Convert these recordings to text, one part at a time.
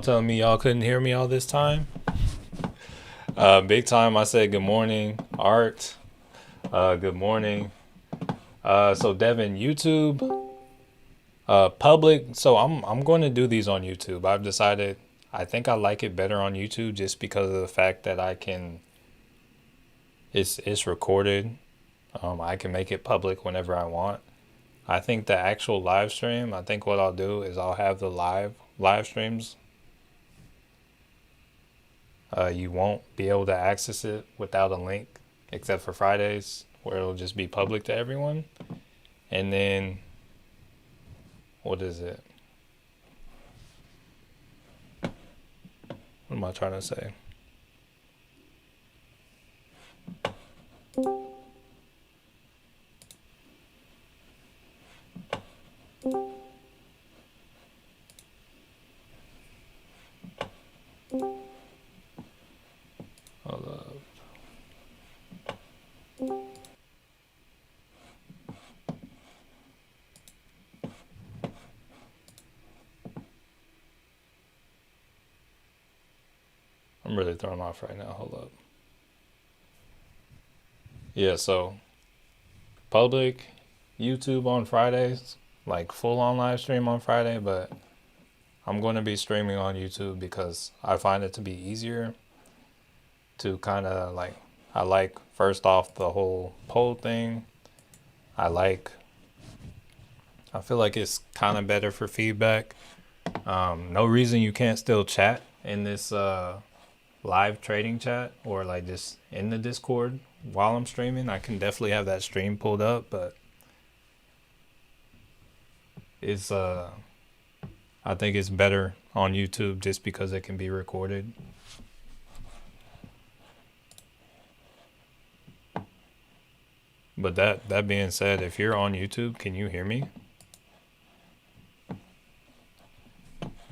Telling me y'all couldn't hear me all this time. Big time. I said good morning, Art. Good morning. So Devin, YouTube, public. So I'm going to do these on YouTube. I've decided. I think I like it better on YouTube just because of the fact that I can. It's recorded. I can make it public whenever I want. I think the actual live stream. I think what I'll do is I'll have the live streams. You won't be able to access it without a link, except for Fridays, where it'll just be public to everyone. And then, what is it? What am I trying to say? Hold up. I'm really thrown off right now. Hold up. Yeah, so public YouTube on Fridays, like full on live stream on Friday, but I'm going to be streaming on YouTube because I find it to be easier to kind of like, I like first off the whole poll thing. I feel like it's kind of better for feedback. No reason you can't still chat in this live trading chat or like just in the Discord while I'm streaming. I can definitely have that stream pulled up, but it's I think it's better on YouTube just because it can be recorded. But that being said, if you're on YouTube, can you hear me?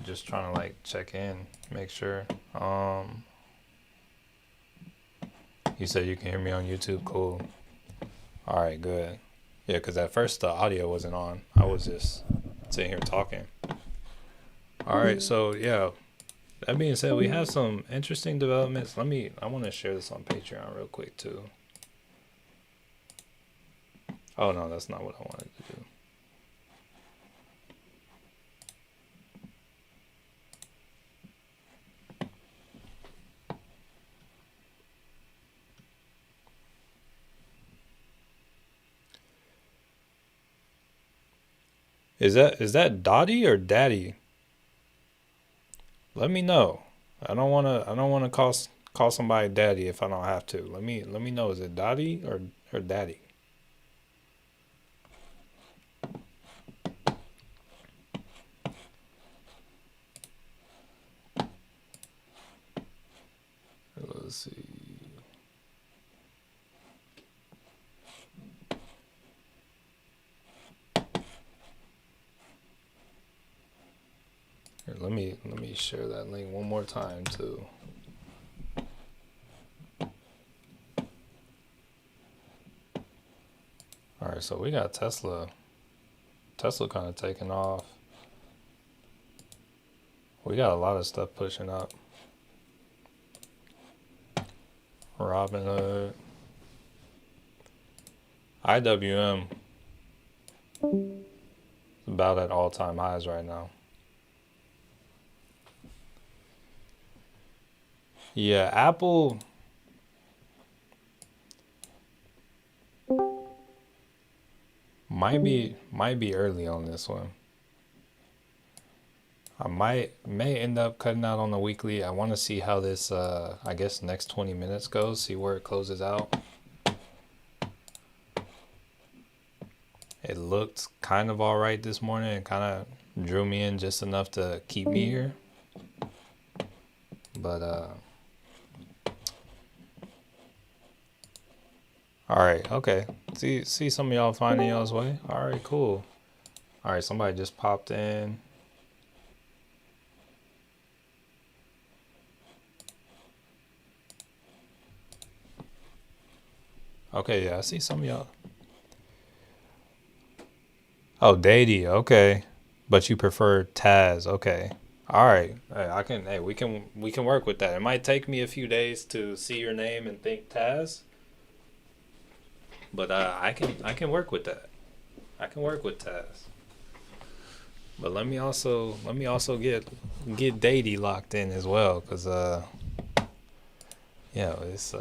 Just trying to like check in, make sure. You said you can hear me on YouTube. Cool. All right, good. Yeah, because at first the audio wasn't on. I was just sitting here talking. All right, so yeah. That being said, we have some interesting developments. I want to share this on Patreon real quick too. Oh no, that's not what I wanted to do. Is that Dottie or Daddy? Let me know. I don't wanna call somebody Daddy if I don't have to. Let me know. Is it Dottie or Daddy? Let's see. Here, let me share that link one more time too. All right, so we got Tesla. Tesla kind of taking off. We got a lot of stuff pushing up. Robinhood, IWM about at all-time highs right now. Yeah, Apple might be early on this one. I may end up cutting out on the weekly. I want to see how this I guess next 20 minutes goes, see where it closes out. It looked kind of all right this morning. It kind of drew me in just enough to keep me here. But all right, okay. See some of y'all finding y'all's way. All right, cool. All right, somebody just popped in. Okay, yeah, I see some of y'all. Oh, Dady, okay. But you prefer Taz, okay. All right. Hey, we can work with that. It might take me a few days to see your name and think Taz, but I can work with that. I can work with Taz. But let me also get Dady locked in as well, cause yeah, it's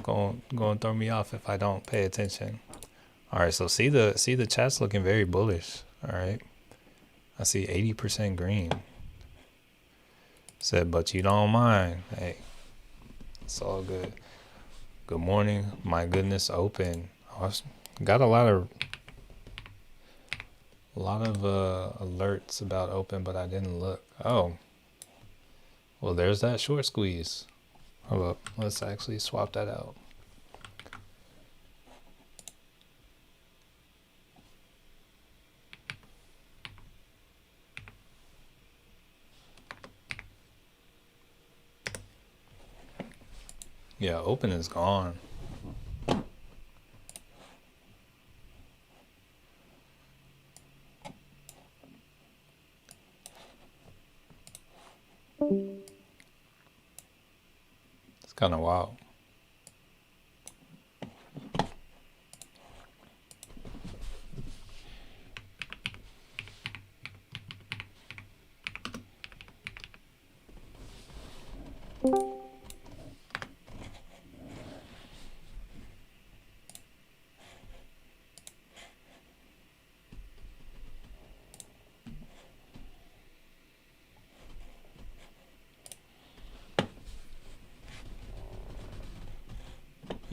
going to throw me off if I don't pay attention. All right, so see the chat's looking very bullish. All right, I see 80% green. Said, but you don't mind. Hey, it's all good. Good morning. My goodness, open. Got a lot of alerts about open, but I didn't look. Oh, well, there's that short squeeze. Hold up, let's actually swap that out. Yeah, open is gone. It's kind of wild.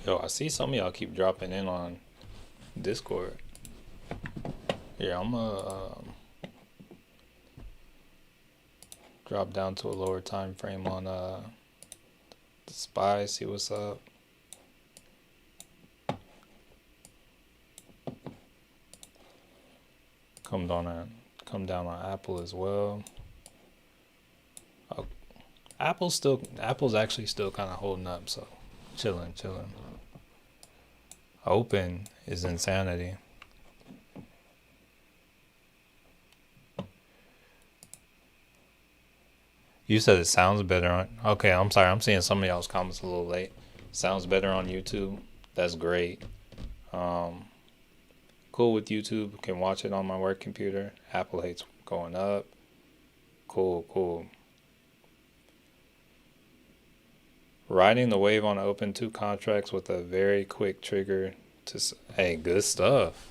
Yo, I see some of y'all keep dropping in on Discord. Yeah, I'm gonna drop down to a lower time frame on the SPY, see what's up. Come down on Apple as well. Oh, Apple's actually still kind of holding up, so chilling. Open is insanity. You said it sounds better on. Okay, I'm sorry. I'm seeing some of y'all's comments a little late. Sounds better on YouTube. That's great. Um, cool with YouTube. Can watch it on my work computer. Apple hates going up. Cool. Riding the wave on open 2 contracts with a very quick trigger to. Hey, good stuff.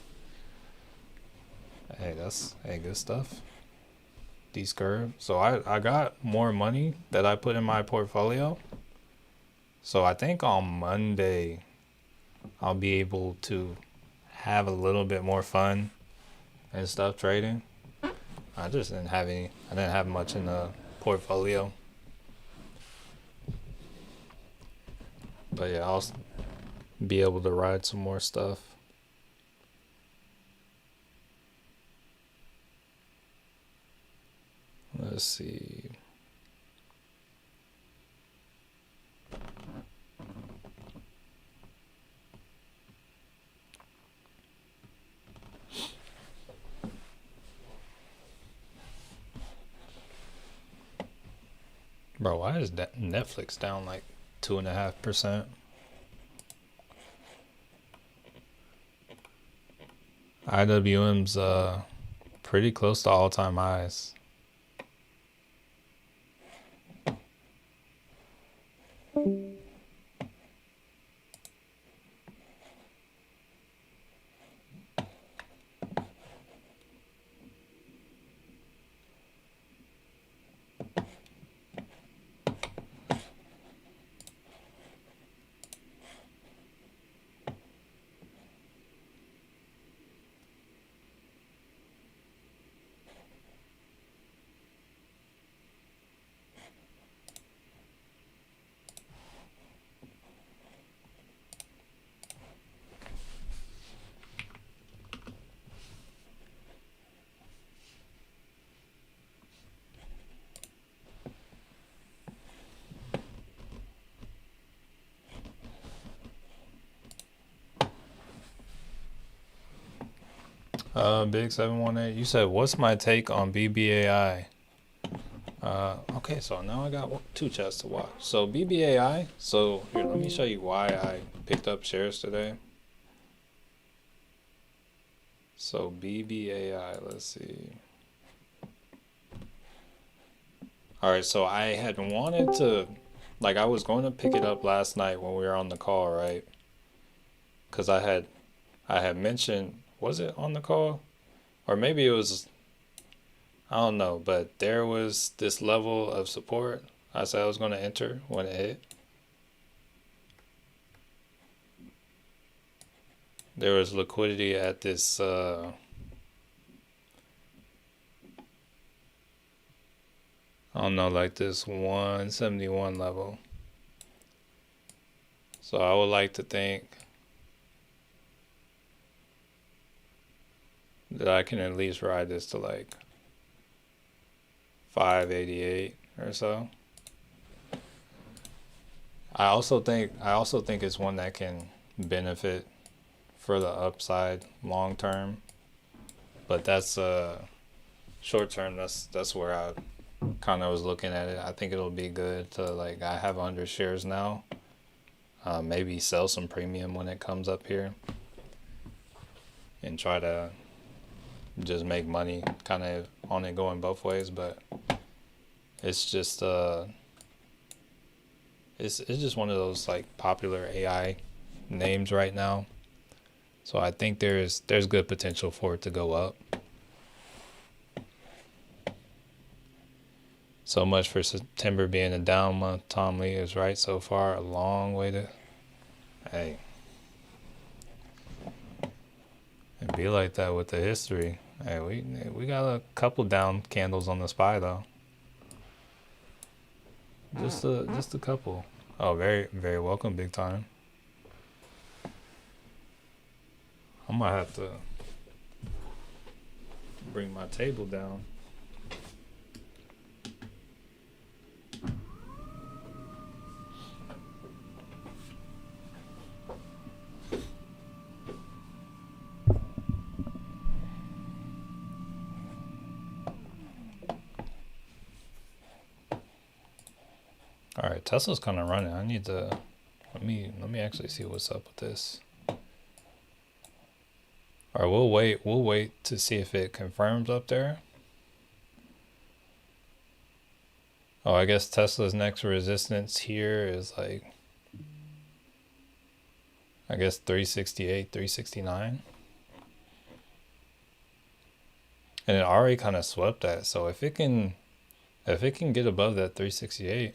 Hey, good stuff. These curves. So I got more money that I put in my portfolio. So I think on Monday I'll be able to have a little bit more fun and stuff trading. I just didn't have any. I didn't have much in the portfolio. But yeah, I'll be able to ride some more stuff. Let's see. Bro, why is that Netflix down like 2.5%? IWM's pretty close to all-time highs. Big 718. You said, what's my take on BBAI? Okay, so now I got 2 chats to watch. So BBAI. So here, let me show you why I picked up shares today. So BBAI. Let's see. All right, so I had wanted to, like, I was going to pick it up last night when we were on the call, right? Because I had mentioned, was it on the call? Or maybe it was, I don't know, but there was this level of support I said I was going to enter when it hit. There was liquidity at this, I don't know, like this 171 level. So I would like to think that I can at least ride this to like 588 or so. I also think it's one that can benefit for the upside long term. But that's short term, that's where I kind of was looking at it. I think it'll be good to, like, I have 100 shares now. Maybe sell some premium when it comes up here and try to just make money kind of on it going both ways. But it's just it's just one of those like popular AI names right now. So I think there's good potential for it to go up. So much for September being a down month. Tom Lee is right so far. A long way to. Hey. It'd be like that with the history. Hey, we got a couple down candles on the SPY though. Just a couple. Oh, very very welcome, big time. I might have to bring my table down. All right, Tesla's kind of running. I need to let me actually see what's up with this. All right, we'll wait. We'll wait to see if it confirms up there. Oh, I guess Tesla's next resistance here is like, I guess 368, 369. And it already kind of swept that. So if it can get above that 368,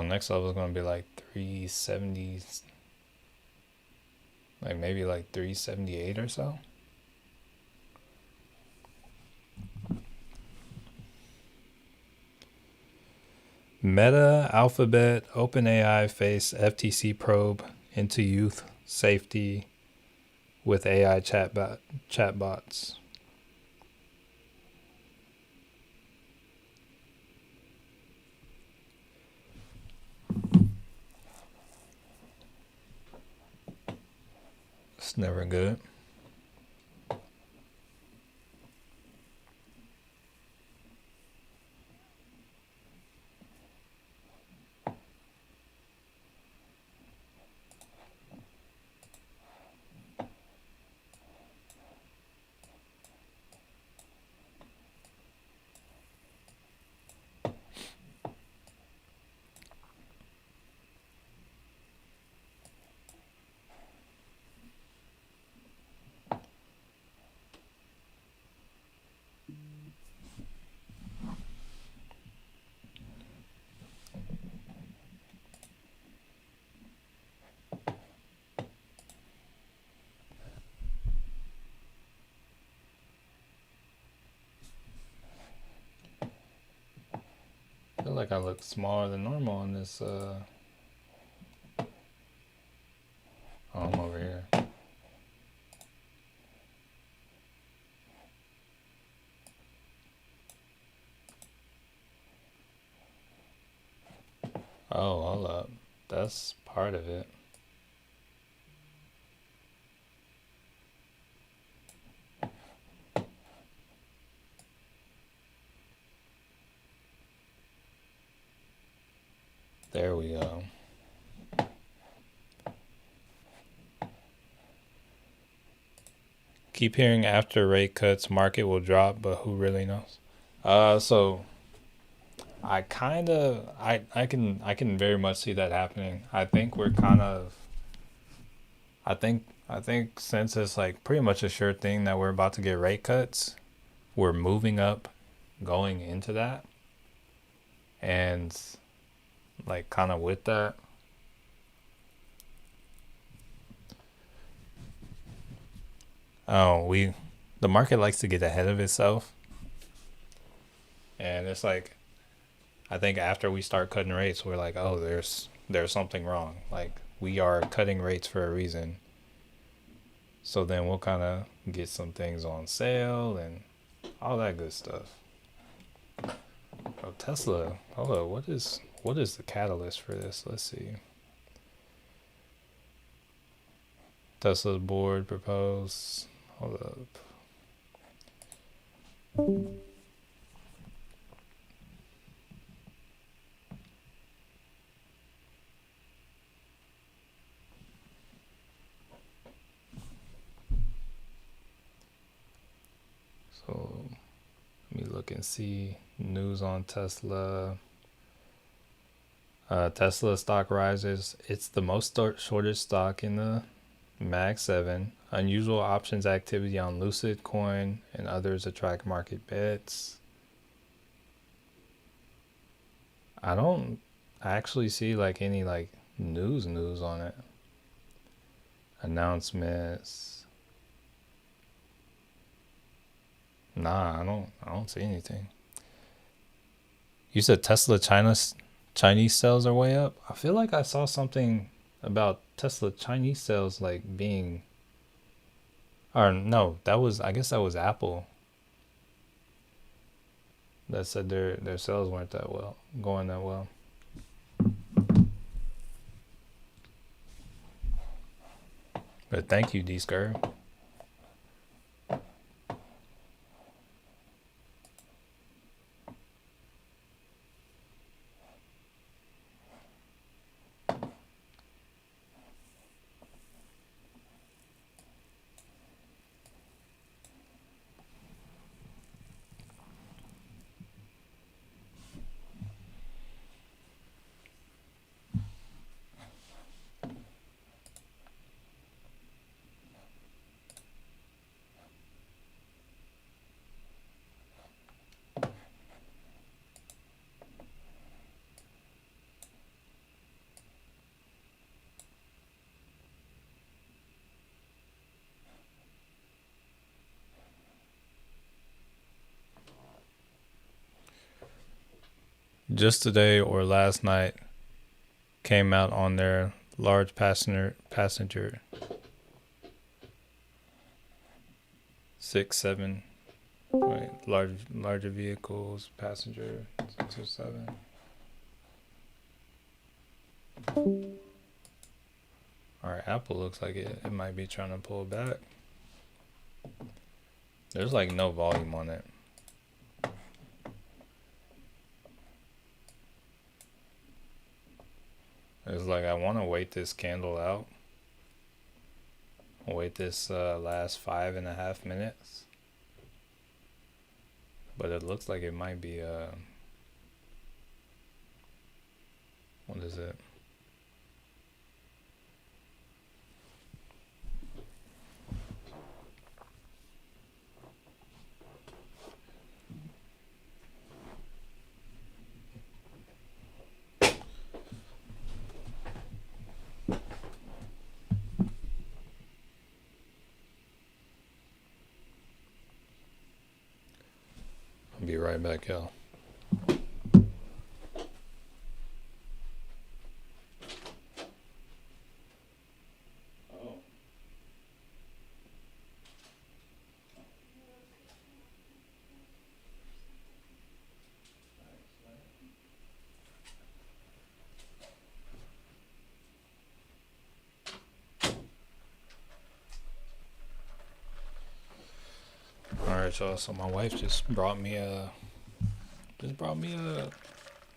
next level is going to be like 370, like maybe like 378 or so. Meta, Alphabet, OpenAI face FTC probe into youth safety with AI chatbots. It's never good. I feel like I look smaller than normal on this. Oh, I'm over here. Oh, hold up. That's part of it. There we go. Keep hearing after rate cuts, market will drop, but who really knows? So I can very much see that happening. I think we're kind of I think since it's like pretty much a sure thing that we're about to get rate cuts, we're moving up going into that. And like kind of with that, oh, the market likes to get ahead of itself. And it's like I think after we start cutting rates, we're like, oh, there's something wrong. Like we are cutting rates for a reason. So then we'll kind of get some things on sale and all that good stuff. Oh, Tesla. Hold up. What is the catalyst for this? Let's see. Tesla's board proposed. Hold up. So let me look and see news on Tesla. Tesla stock rises. It's the most shorted stock in the Mag 7. Unusual options activity on Lucid Coin and others attract market bets. I don't actually see like any like news on it. Announcements. Nah, I don't see anything. You said Tesla Chinese sales are way up. I feel like I saw something about Tesla Chinese sales like being, or no, I guess that was Apple that said their sales weren't going that well. But thank you, D Scur. just today or last night came out on their large passenger 6 7 wait, larger vehicles passenger 6 or 7. All right, Apple looks like it might be trying to pull back. There's like no volume on it. It's like I want to wait this candle out. Wait this last 5.5 minutes. But it looks like it might be what is it? I'll be right back, y'all. All right, y'all. So my wife just brought me a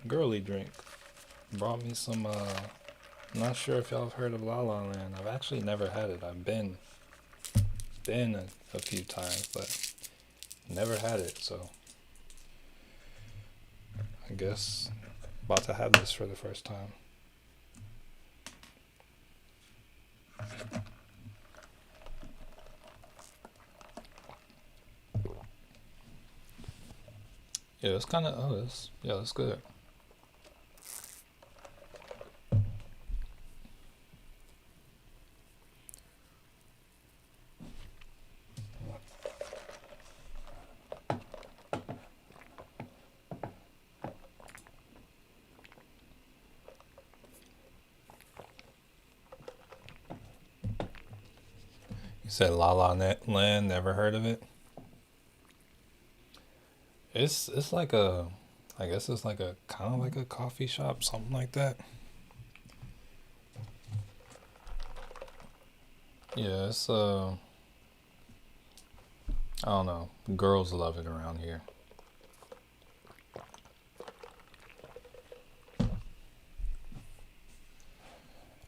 girly drink. Brought me some. I'm not sure if y'all have heard of La La Land. I've actually never had it. I've been a few times, but never had it. So I guess about to have this for the first time. Yeah, it's kind of that's good. You said La La Land, never heard of it? It's like I guess it's like a kind of like a coffee shop, something like that. Yeah, it's I don't know. Girls love it around here.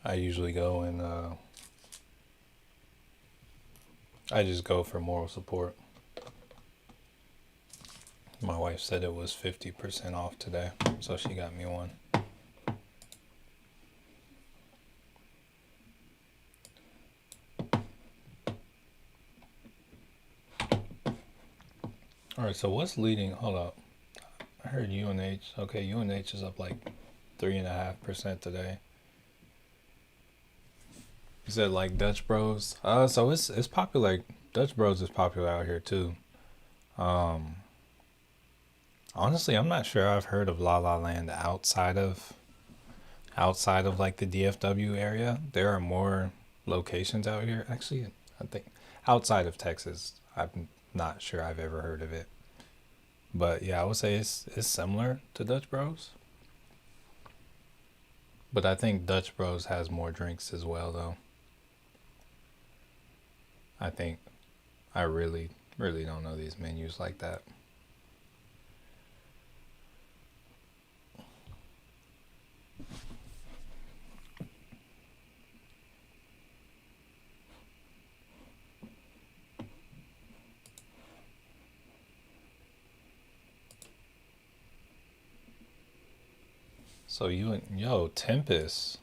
I usually go and I just go for moral support. My wife said it was 50% off today, so she got me one. All right, so what's leading? Hold up. I heard UNH. Okay, UNH is up like 3.5% today. You said like Dutch Bros. So it's popular. Dutch Bros is popular out here too. Honestly, I'm not sure I've heard of La La Land outside of like the DFW area. There are more locations out here. Actually, I think outside of Texas, I'm not sure I've ever heard of it. But yeah, I would say it's similar to Dutch Bros. But I think Dutch Bros has more drinks as well, though. I think I really don't know these menus like that. So Tempest.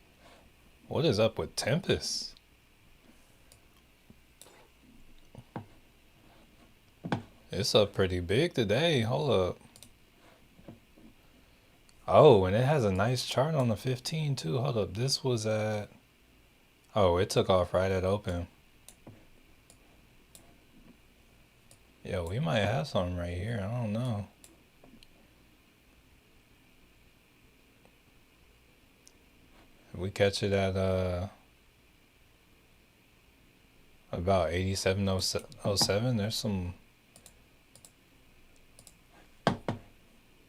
What is up with Tempest? It's up pretty big today. Hold up. Oh, and it has a nice chart on the 15 too. Hold up. This was at. Oh, it took off right at open. Yo, we might have something right here. I don't know. We catch it at about 87.07. There's some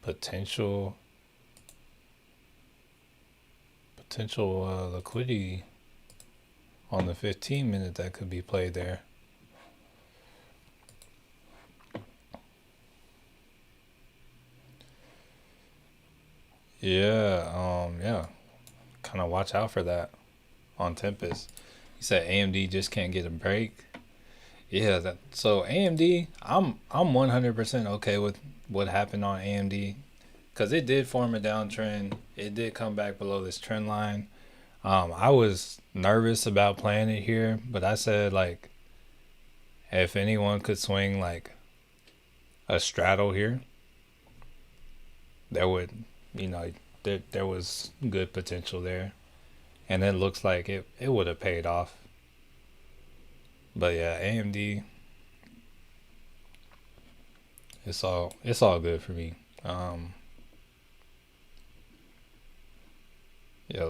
potential liquidity on the 15-minute that could be played there. Yeah, kind of watch out for that on Tempest. You said AMD just can't get a break. Yeah, so AMD, I'm 100% okay with what happened on AMD because it did form a downtrend. It did come back below this trend line. I was nervous about playing it here, but I said like if anyone could swing like a straddle here, there would, you know, there was good potential there, and it looks like it would have paid off. But yeah, AMD, it's all good for me.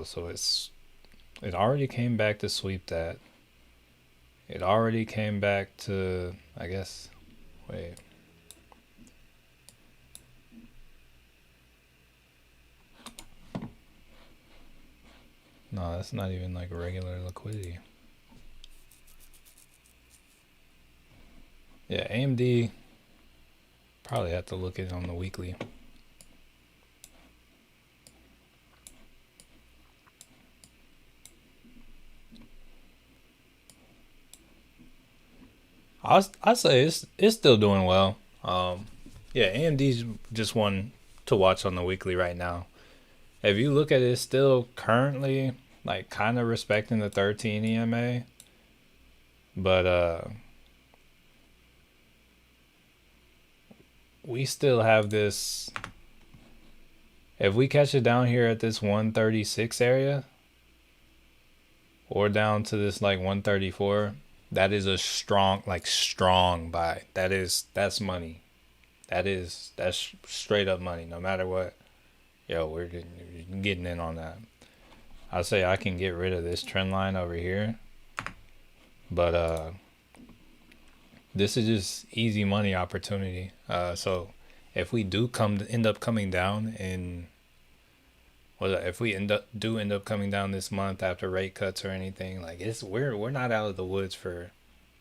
So it already came back to sweep that. It already came back to, I guess, wait. No, that's not even like regular liquidity. Yeah, AMD, probably have to look at it on the weekly. I say it's still doing well. Yeah, AMD's just one to watch on the weekly right now. If you look at it, it's still currently like kind of respecting the 13 EMA, but we still have this. If we catch it down here at this 136 area, or down to this like 134, that is a strong buy. That's money. That's straight up money. No matter what, we're getting in on that. I say I can get rid of this trend line over here, but this is just easy money opportunity. So if we do end up coming down in, if we end up coming down this month after rate cuts or anything, like we're not out of the woods for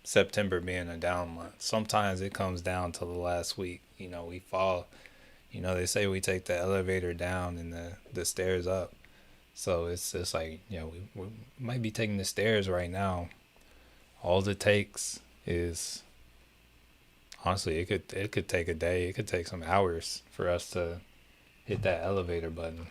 September being a down month. Sometimes it comes down to the last week. We fall. They say we take the elevator down and the stairs up. So it's just like, we might be taking the stairs right now. All it takes is, honestly, it could take a day. It could take some hours for us to hit that elevator button.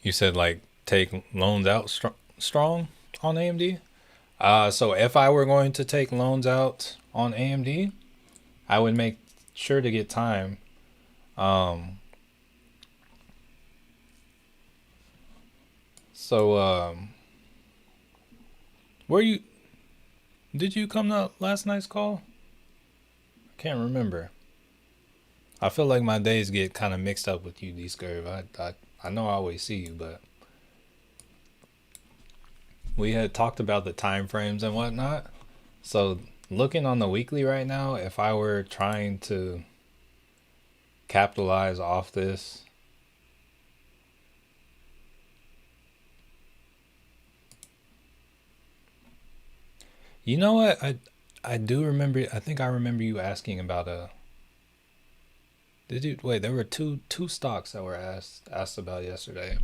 You said like take loans out strong on AMD. So if I were going to take loans out on AMD, I would make sure to get time. So did you come to last night's call? I can't remember. I feel like my days get kind of mixed up with you, D-Scurv. I know I always see you, but we had talked about the time frames and whatnot. So looking on the weekly right now, if I were trying to capitalize off this, you know what? I do remember. I think I remember you asking about a. Did you wait? There were two stocks that were asked about yesterday.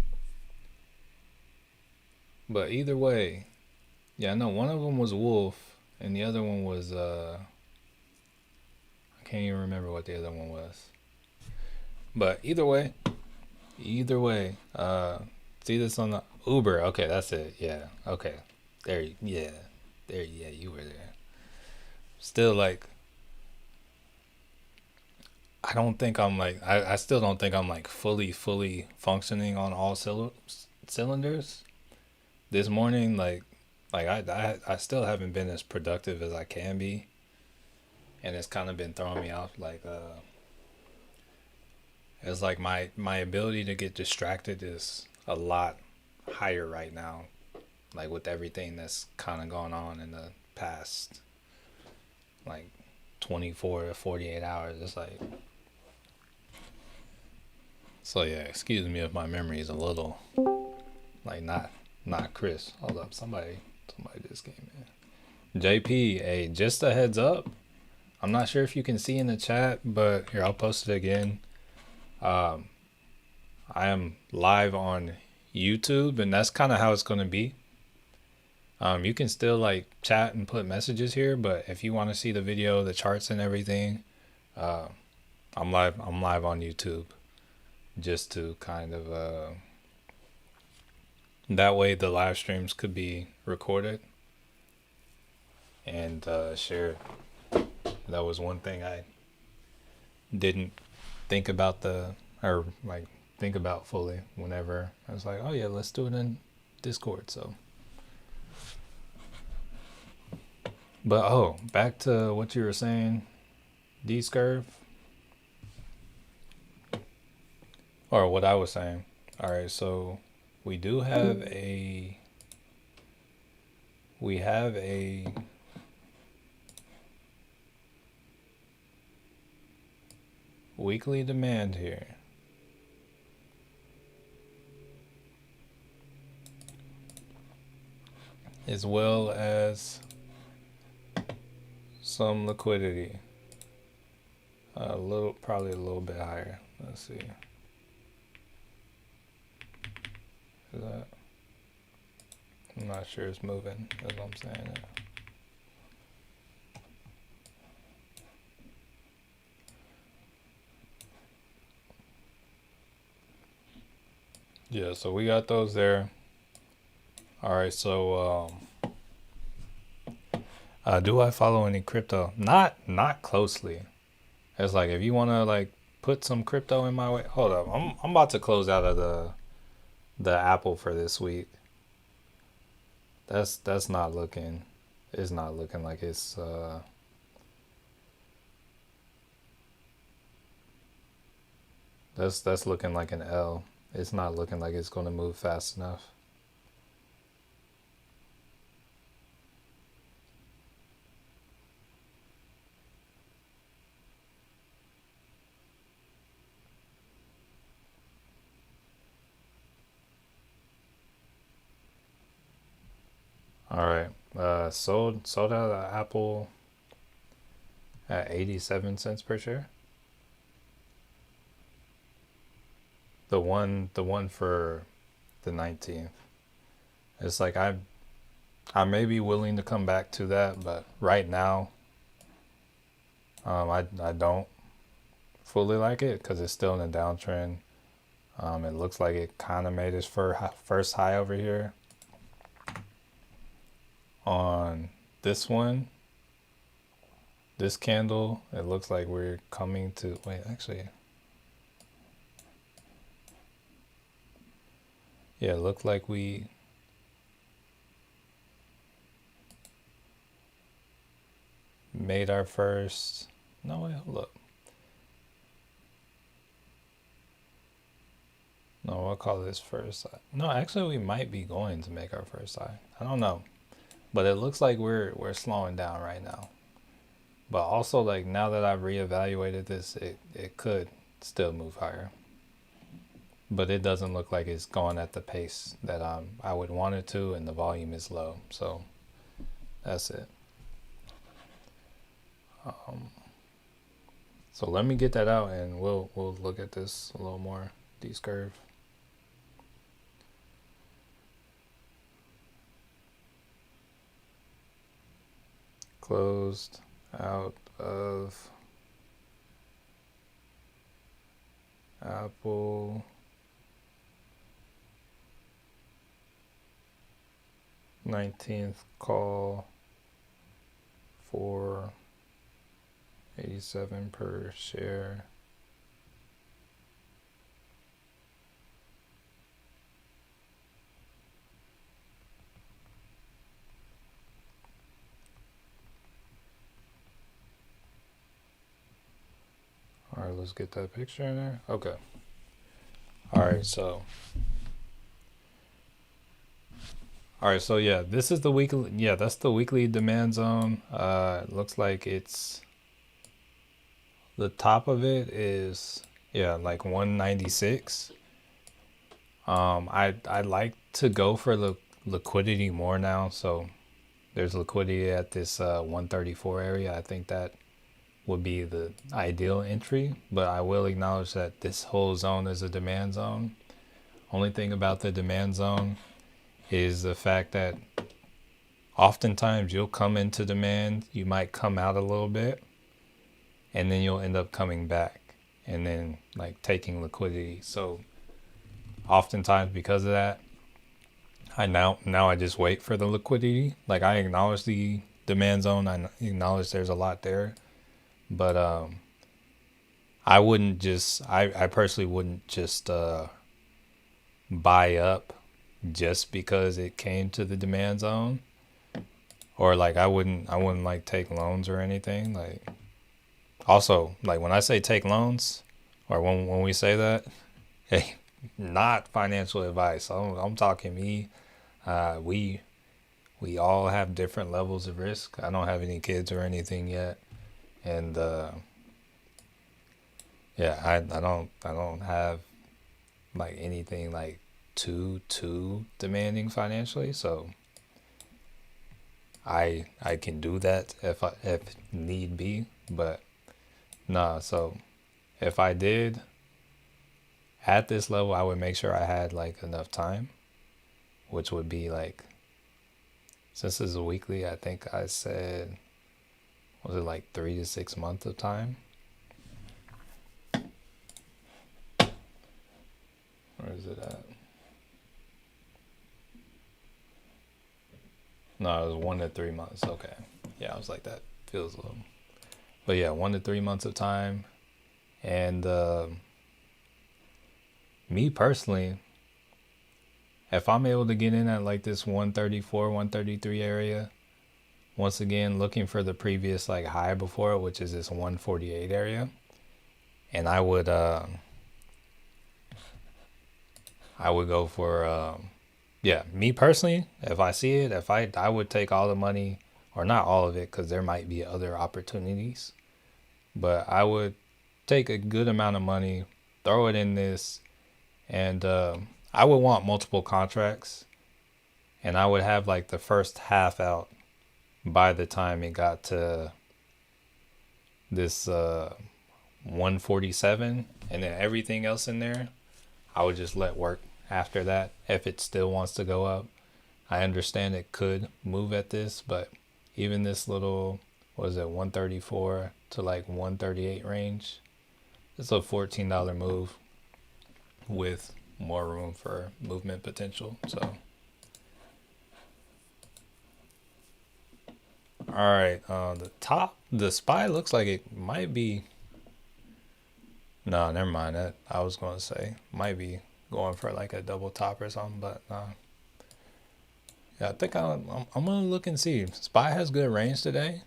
But either way, yeah, I know one of them was Wolf, and the other one was I can't even remember what the other one was. But either way, see this on the Uber. Okay, that's it. Yeah. Okay. Yeah, you were there. Still like, I don't think I'm like, I still don't think I'm like fully functioning on all cylinders. This morning, like I still haven't been as productive as I can be. and it's kind of been throwing me off. Like it's like my ability to get distracted is a lot higher right now. Like with everything that's kind of gone on in the past, like 24 to 48 hours. It's like, so yeah. Excuse me if my memory is a little like not crisp. Hold up, somebody just came in. JP, hey, just a heads up. I'm not sure if you can see in the chat, but here I'll post it again. Um, I am live on YouTube, and that's kind of how it's gonna be. You can still like chat and put messages here, but if you want to see the video, the charts and everything, uh, I'm live. I'm live on YouTube, just to kind of that way the live streams could be recorded and shared. That was one thing I didn't think about or like think about fully whenever I was like, oh yeah, let's do it in Discord. So, but oh, back to what you were saying, D-Scurv, or what I was saying. All right, so we do have a weekly demand here. As well as some liquidity. Probably a little bit higher. Let's see. Is that? I'm not sure it's moving. That's what I'm saying. Yeah, so we got those there. All right, so do I follow any crypto? Not closely. It's like if you want to like put some crypto in my way. Hold up, I'm about to close out of the Apple for this week. That's not looking. It's not looking like it's that's looking like an L. It's not looking like it's going to move fast enough. All right. Sold out of Apple at 87 cents per share. The one for the 19th. It's like I may be willing to come back to that, but right now I don't fully like it because it's still in a downtrend. It looks like it kind of made its first high over here on this one. This candle, it looks like we're coming to, wait, actually, yeah, it looked like we made our first, no, wait, hold up. No, I'll call this first high. No, actually, we might be going to make our first high. I don't know, but it looks like we're slowing down right now. But also, like now that I've reevaluated this, it could still move higher. But it doesn't look like it's going at the pace that I would want it to, and the volume is low. So that's it. So let me get that out, and we'll look at this a little more. D-Scurv. Closed out of Apple. 19th call for 87 per share. let's get that picture in there. Okay. All right, so yeah, this is the weekly. Yeah, that's the weekly demand zone. It looks like it's the top of it is, yeah, like 196. I like to go for the liquidity more now. So there's liquidity at this 134 area. I think that would be the ideal entry, but I will acknowledge that this whole zone is a demand zone. Only thing about the demand zone is the fact that oftentimes you'll come into demand, you might come out a little bit, and then you'll end up coming back and then like taking liquidity. So oftentimes because of that, I just wait for the liquidity. Like I acknowledge the demand zone, I acknowledge there's a lot there, but I personally wouldn't just buy up just because it came to the demand zone, or like I wouldn't like take loans or anything. Like also, like when I say take loans, or when we say that, hey, not financial advice. I'm talking me. We all have different levels of risk. I don't have any kids or anything yet, and yeah, I don't have like anything like too demanding financially. So I can do that if need be, but nah. So if I did at this level, I would make sure I had like enough time, which would be like, since this is a weekly, I think I said, was it like 3 to 6 months of time? Where is it at? No, it was 1 to 3 months. Okay. Yeah, I was like, that feels a little. But yeah, 1 to 3 months of time. And me personally, if I'm able to get in at like this 134, 133 area, once again, looking for the previous like high before it, which is this 148 area. And I would go for yeah, me personally, if I see it, if I would take all the money, or not all of it, because there might be other opportunities, but I would take a good amount of money, throw it in this, and I would want multiple contracts, and I would have like the first half out by the time it got to this 147, and then everything else in there, I would just let work after that if it still wants to go up. I understand it could move at this, but even this little, what is it, 134 to like 138 range, it's a $14 move with more room for movement potential. So, all right, the top, the SPY looks like it might be. No, never mind that. I was going to say might be going for like a double top or something, but nah. Yeah, I think I'm gonna look and see. SPY has good range today,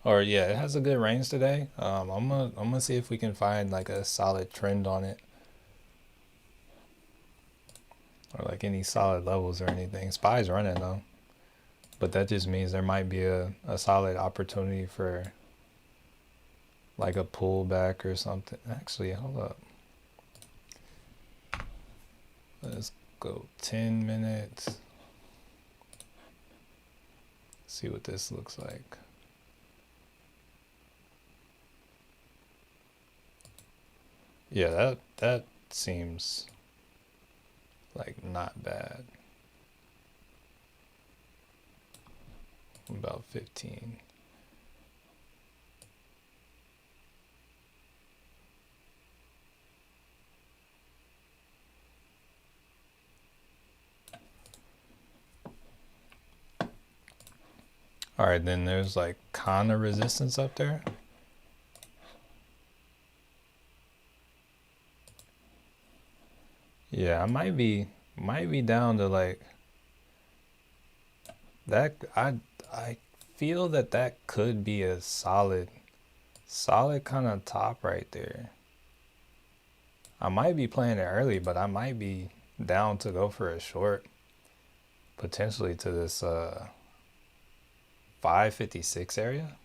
or yeah, it has a good range today. I'm gonna see if we can find like a solid trend on it, or like any solid levels or anything. SPY's running though, but that just means there might be a solid opportunity for like a pullback or something. Actually, hold up. Let's go 10 minutes. See what this looks like. Yeah, that seems like not bad. About 15. All right, then there's like kind of resistance up there. Yeah, I might be down to like that. I feel that could be a solid Solid kind of top right there. I might be playing it early, but I might be down to go for a short, potentially to this 556 area.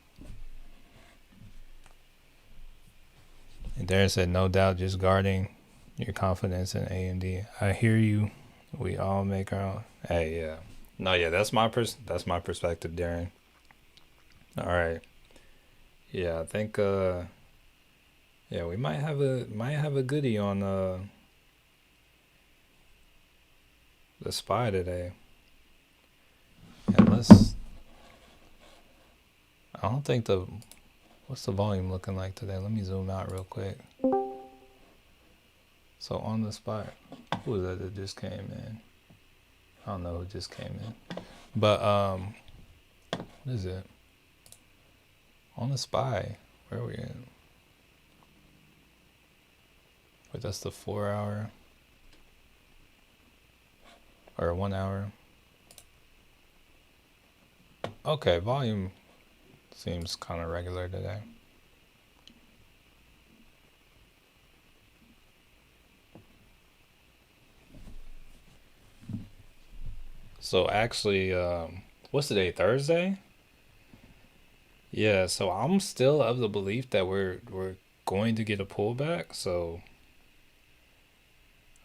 And Darren said, no doubt, just guarding your confidence in AMD. I hear you. We all make our own. Hey, yeah. No, yeah, that's my perspective, Darren. All right. Yeah, I think yeah, we might have a goodie on the spy today. And let's I don't think the what's the volume looking like today? Let me zoom out real quick. So on the spot, who was that just came in? I don't know who just came in. But what is it? On the spy. Where are we at? Wait, that's the 4 hour or 1 hour. Okay, volume seems kind of regular today. So actually, what's the day? Thursday? Yeah, so I'm still of the belief that we're going to get a pullback. So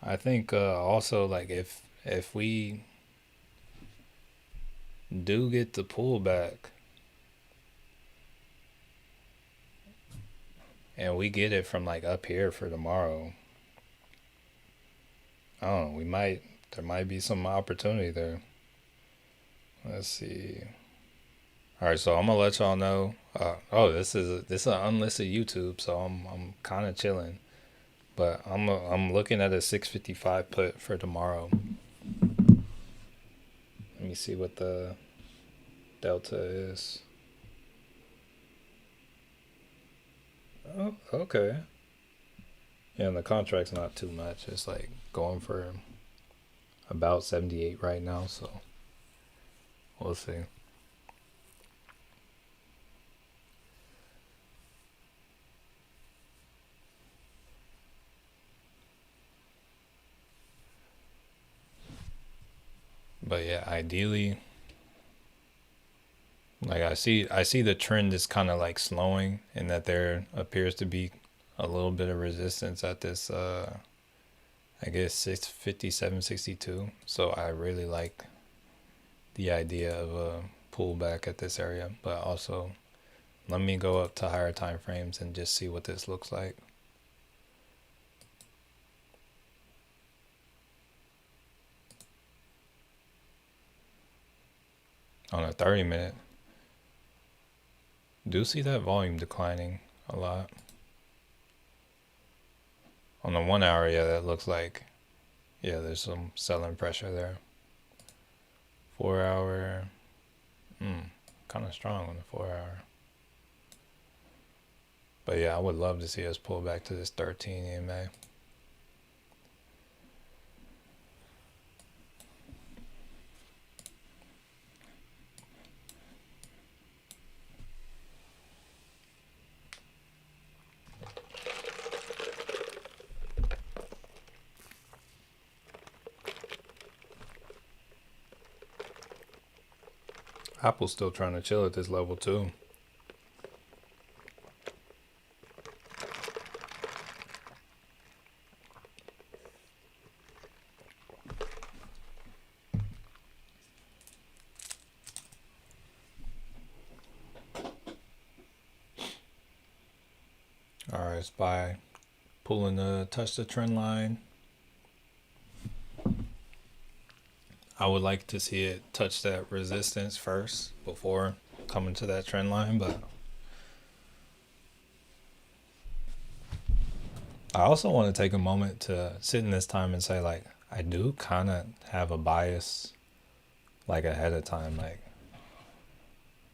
I think also like if we do get the pullback and we get it from like up here for tomorrow, I don't know, there might be some opportunity there. Let's see. All right, so I'm gonna let y'all know. Oh, this is an unlisted YouTube, so I'm kind of chilling. But I'm looking at a 655 put for tomorrow. Let me see what the delta is. Oh, okay. Yeah, and the contract's not too much. It's like going for about 78 right now, so we'll see. But yeah, ideally, like I see the trend is kind of like slowing, and that there appears to be a little bit of resistance at this I guess 657.62. So I really like the idea of a pullback at this area, but also let me go up to higher time frames and just see what this looks like. On a 30-minute, do see that volume declining a lot. On the 1 hour, yeah, that looks like, yeah, there's some selling pressure there. 4 hour, kind of strong on the 4 hour. But yeah, I would love to see us pull back to this 13 EMA. Apple's still trying to chill at this level too. All right, SPY pulling the touch the trend line. I would like to see it touch that resistance first before coming to that trend line, but I also want to take a moment to sit in this time and say, like, I do kind of have a bias, like, ahead of time.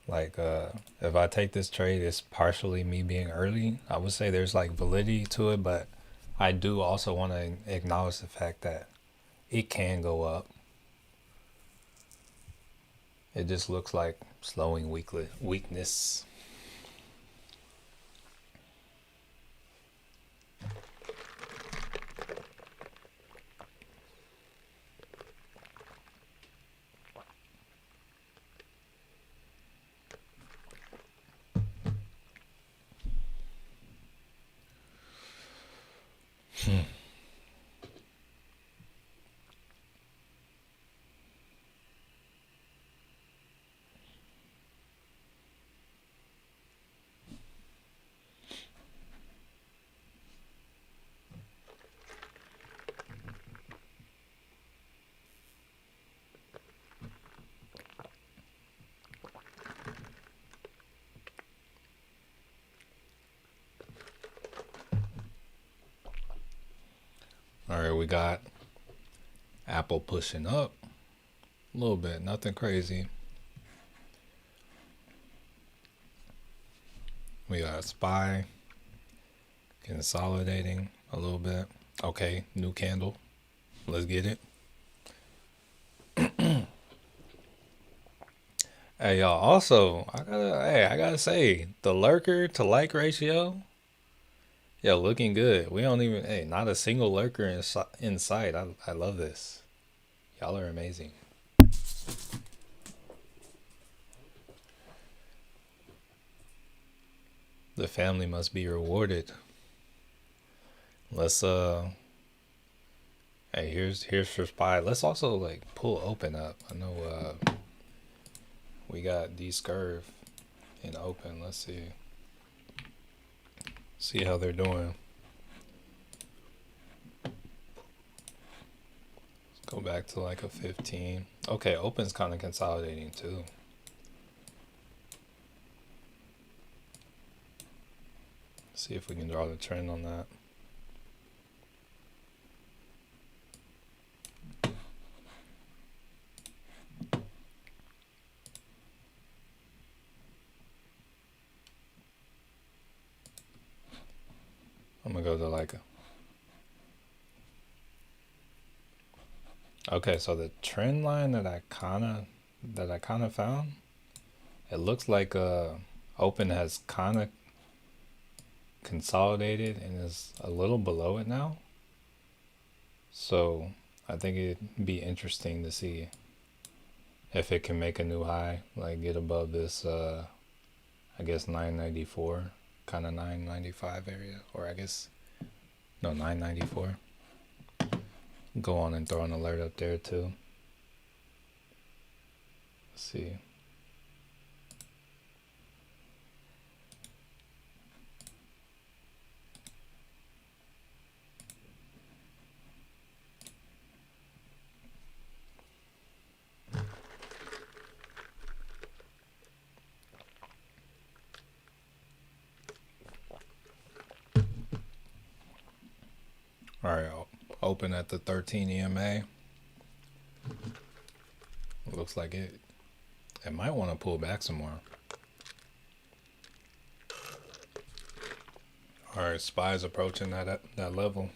If I take this trade, it's partially me being early. I would say there's, like, validity to it, but I do also want to acknowledge the fact that it can go up. It just looks like slowing weakness. Here we got Apple pushing up a little bit, nothing crazy. We got SPY consolidating a little bit. Okay, new candle. Let's get it. Hey y'all, also I gotta say, the lurker to like ratio, yeah, looking good. We don't even not a single lurker in sight. I love this. Y'all are amazing. The family must be rewarded. Let's hey, here's for SPY. Let's also like pull open up. I know we got D-Scurv in open. Let's see how they're doing. Let's go back to like a 15. Okay, open's kind of consolidating too. See if we can draw the trend on that. I'm gonna go to like a... Okay, so the trend line that I kind of found, it looks like open has kind of consolidated and is a little below it now. So I think it'd be interesting to see if it can make a new high, like get above this I guess 994, kind of 995 area, or I guess no, 994. Go on and throw an alert up there too. Let's see. All right, I'll open at the 13 EMA. Looks like it might want to pull back some more. All right, SPY's approaching that level.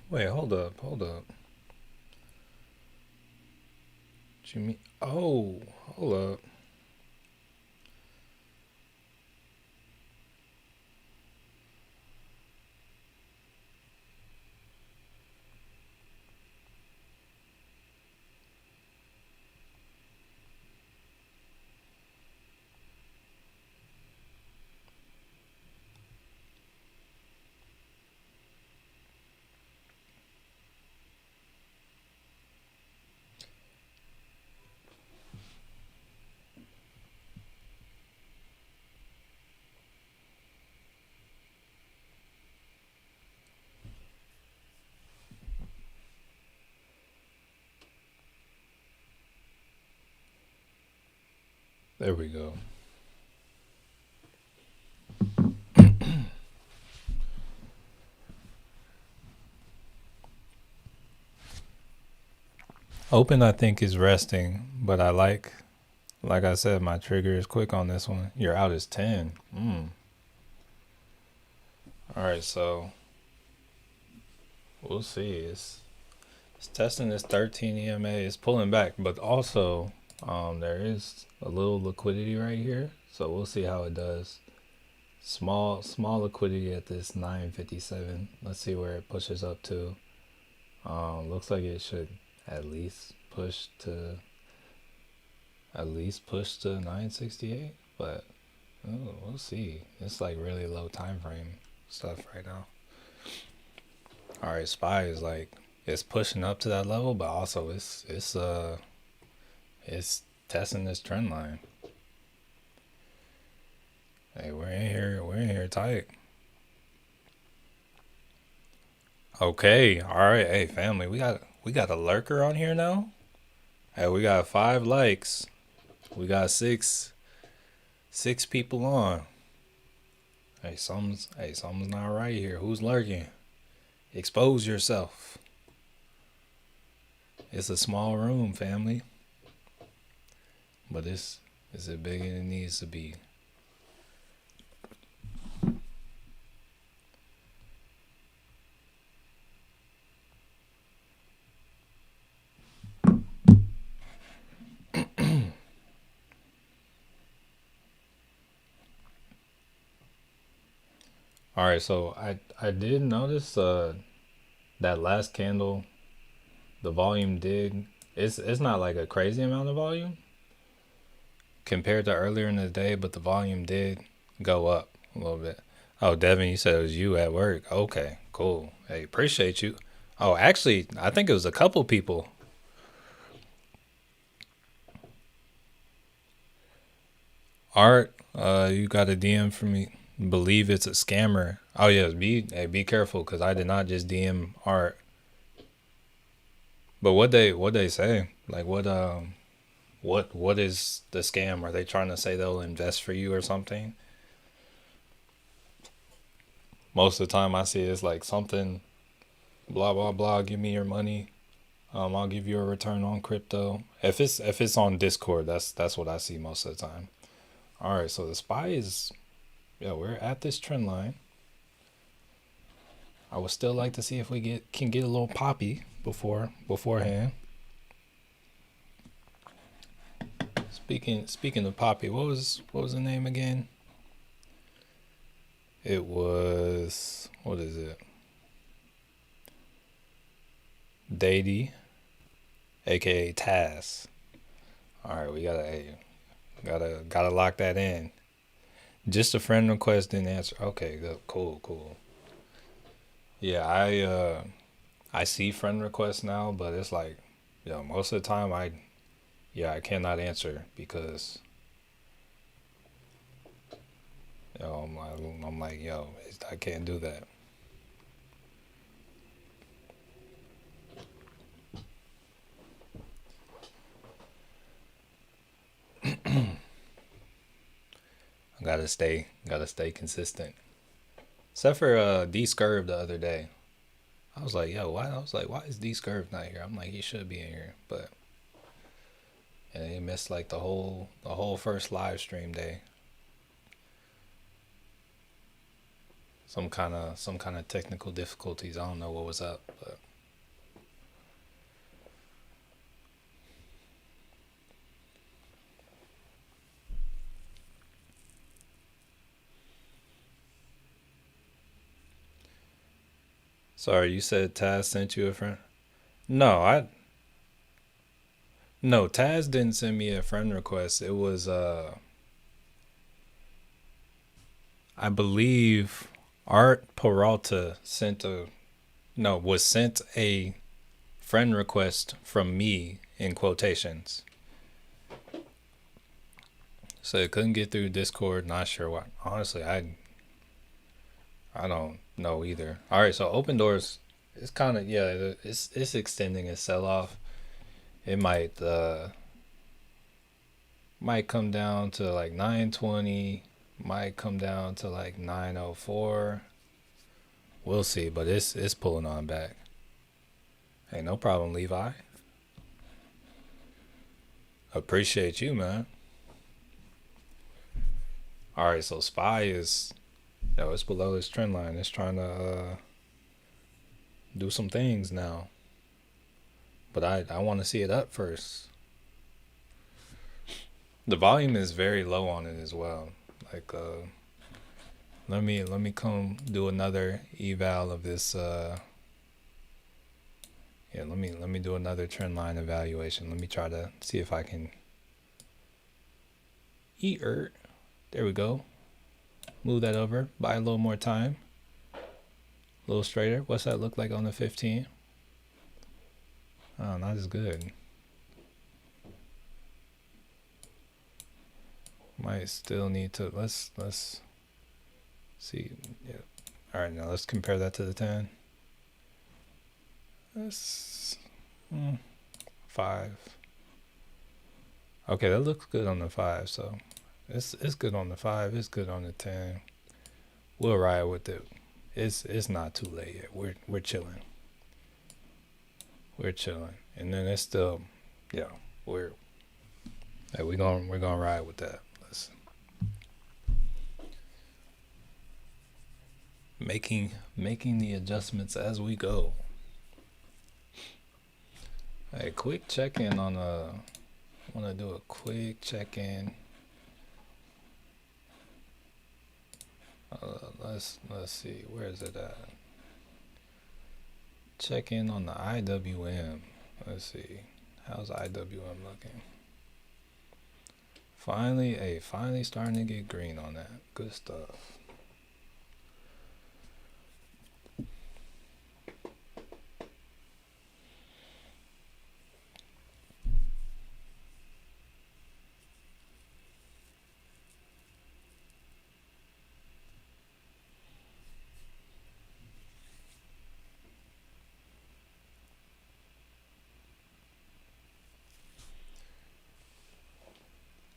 Wait, hold up. What you mean? Oh, hold up. There we go. Open, I think, is resting, but I like I said, my trigger is quick on this one. Your out is 10. All right, so we'll see. It's testing this 13 EMA. It's pulling back, but also there is a little liquidity right here, so we'll see how it does. Small liquidity at this 957. Let's see where it pushes up to. Looks like it should at least push to 968, but we'll see. It's like really low time frame stuff right now. All right, SPY is like, it's pushing up to that level, but also it's testing this trend line. Hey, we're in here tight. Okay, all right. Hey, family, we We got a lurker on here now. Hey, we got 5 likes. We got six people on. Something's not right here. Who's lurking? Expose yourself. It's a small room, family. But it's as big as it needs to be. All right, so I did notice that last candle, the volume did. It's not like a crazy amount of volume compared to earlier in the day, but the volume did go up a little bit. Oh, Devin, you said it was you at work. Okay, cool. Hey, appreciate you. Oh, actually, I think it was a couple people. Art, you got a DM for me. Believe it's a scammer. Oh yes, be careful because I did not just DM Art. But what they say? Like what is the scam? Are they trying to say they'll invest for you or something? Most of the time I see it's like something blah blah blah. Give me your money. I'll give you a return on crypto. If it's on Discord, that's what I see most of the time. All right, so the spy is yeah. We're at this trend line. I would still like to see if we can get a little poppy beforehand. Speaking of poppy, what was the name again? It was what is it? Dady, aka Taz. All right, we gotta lock that in. Just a friend request didn't answer. Okay, good, cool. Yeah, I see friend requests now, but it's like, most of the time I cannot answer because I'm like, I can't do that. I gotta stay consistent. Except for D Scurv the other day. I was like, yo, why? I was like, why is D Scurv not here? I'm like, he should be in here, but and he missed like the whole first live stream day. Some kind of technical difficulties. I don't know what was up, but sorry. You said Taz sent you a friend. No, no, Taz didn't send me a friend request. It was I believe Art Peralta was sent a friend request from me in quotations. So it couldn't get through Discord. Not sure why. Honestly, I don't know either. All right, so open doors. It's kind of it's extending its sell off. It might come down to like 920. Might come down to like 904. We'll see, but it's pulling on back. Hey, no problem, Levi. Appreciate you, man. All right, so SPY is it's below this trend line. It's trying to do some things now, but I want to see it up first. The volume is very low on it as well. Like let me come do another eval of this. Let me do another trend line evaluation. Let me try to see if I can There we go. Move that over. Buy a little more time. A little straighter. What's that look like on the 15? Oh, not as good. Might still need to let's see. Yeah. All right, now let's compare that to the 10. 5. Okay, that looks good on the 5. So it's good on the 5. It's good on the 10. We'll ride with it. It's not too late yet. We're chilling. We're chilling, and then it's still, yeah. We're we're gonna ride with that. Let's making the adjustments as we go. Hey, quick check in on Want to do a quick check in. Let's see, where is it at? Check in on the IWM. Let's see, how's IWM looking? Finally starting to get green on that. Good stuff.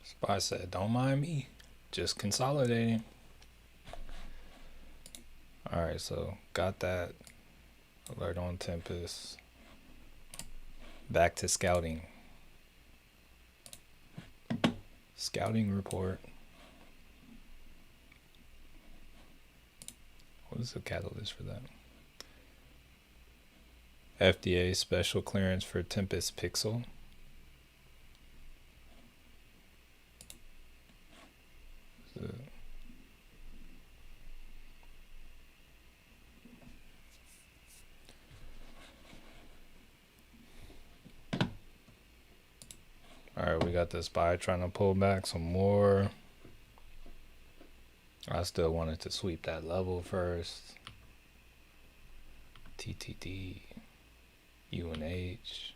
Spy said, don't mind me, just consolidating. Alright, so got that alert on Tempest. Back to scouting. Scouting report. What is the catalyst for that? FDA special clearance for Tempest Pixel. Alright, we got this buy trying to pull back some more. I still wanted to sweep that level first. TTD, UNH.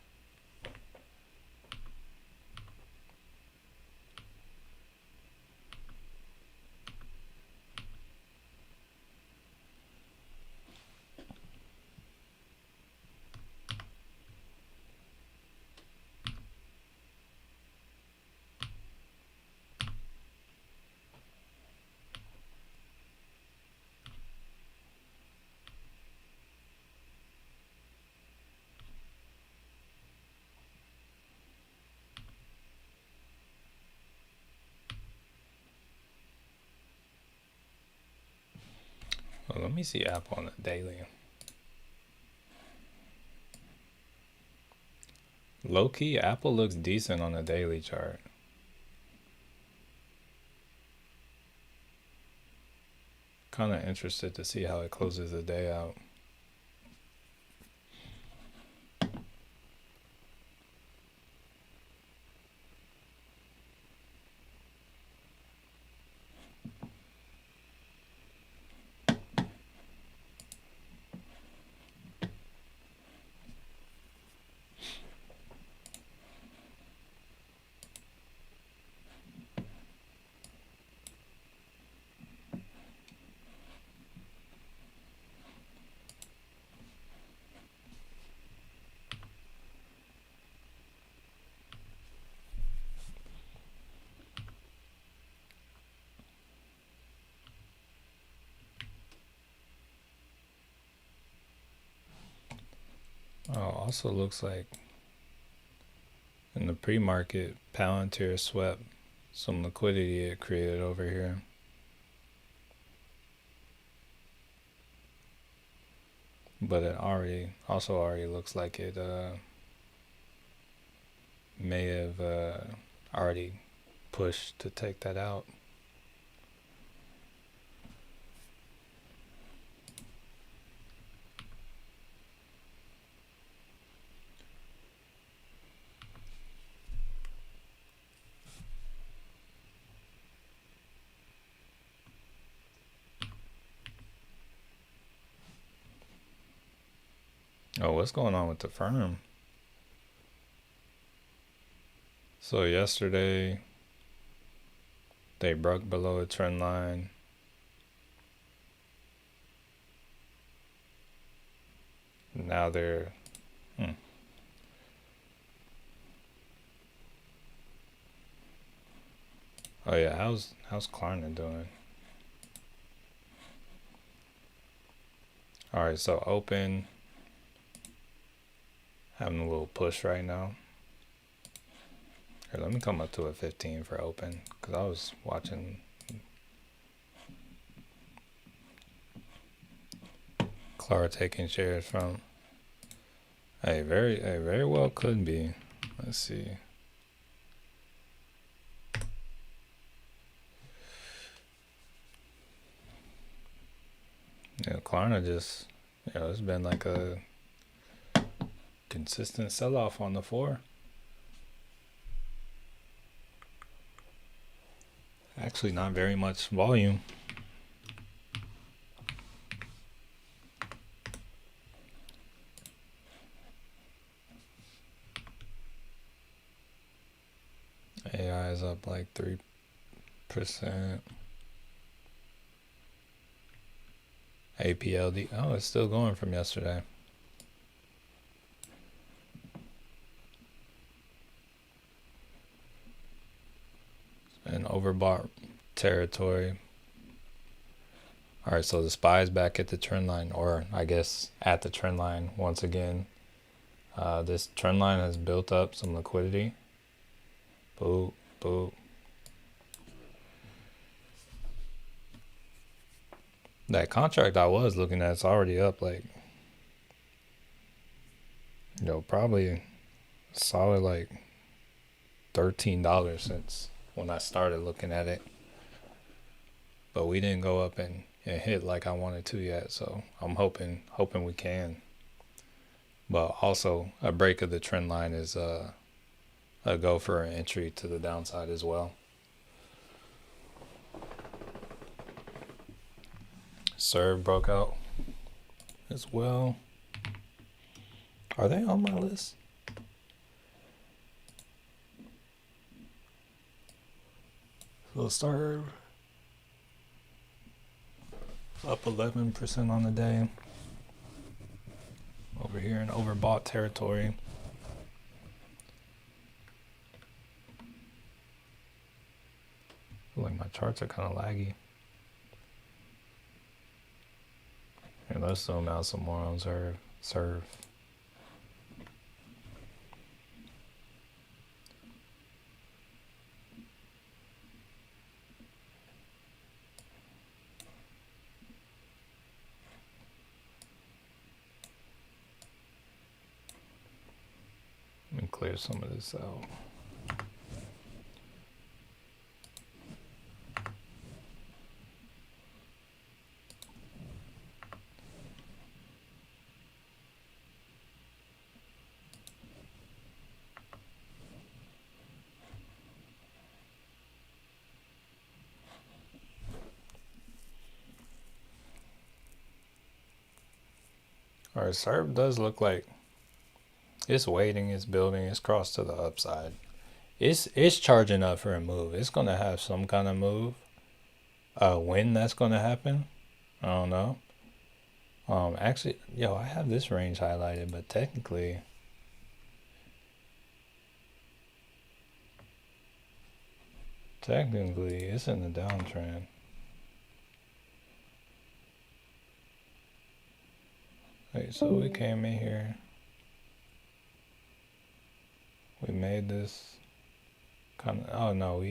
Well, let me see Apple on the daily. Low key, Apple looks decent on the daily chart. Kind of interested to see how it closes the day out. Oh, also looks like in the pre-market, Palantir swept some liquidity it created over here. But it already looks like it may have already pushed to take that out. Oh, what's going on with the firm? So yesterday they broke below a trend line. Now they're Oh yeah, how's Klarna doing? All right, so open having a little push right now. Here, let me come up to a 15 for open because I was watching Clara taking shares from. Hey, very well could be. Let's see. Yeah, Klarna just, it's been like a consistent sell-off on the 4. Actually, not very much volume. AI is up like 3%. APLD. Oh, it's still going from yesterday. And overbought territory. All right, so the SPY is back at the trend line, or I guess at the trend line once again. This trend line has built up some liquidity. Boop, boop. That contract I was looking at is already up like, probably solid like $13 since when I started looking at it. But we didn't go up and hit like I wanted to yet, so I'm hoping we can. But also a break of the trend line is a go for an entry to the downside as well. Serve broke out as well. Are they on my list? So Serve up 11% on the day. Over here in overbought territory. I feel like my charts are kind of laggy. Here, let's zoom out some more on Serve. Let me clear some of this out. All right, Serve does look like it's waiting, it's building, it's crossed to the upside. It's charging up for a move. It's gonna have some kind of move. When that's gonna happen, I don't know. Actually, I have this range highlighted, but technically it's in the downtrend. Wait, so we came in here. We made this kind of, oh no,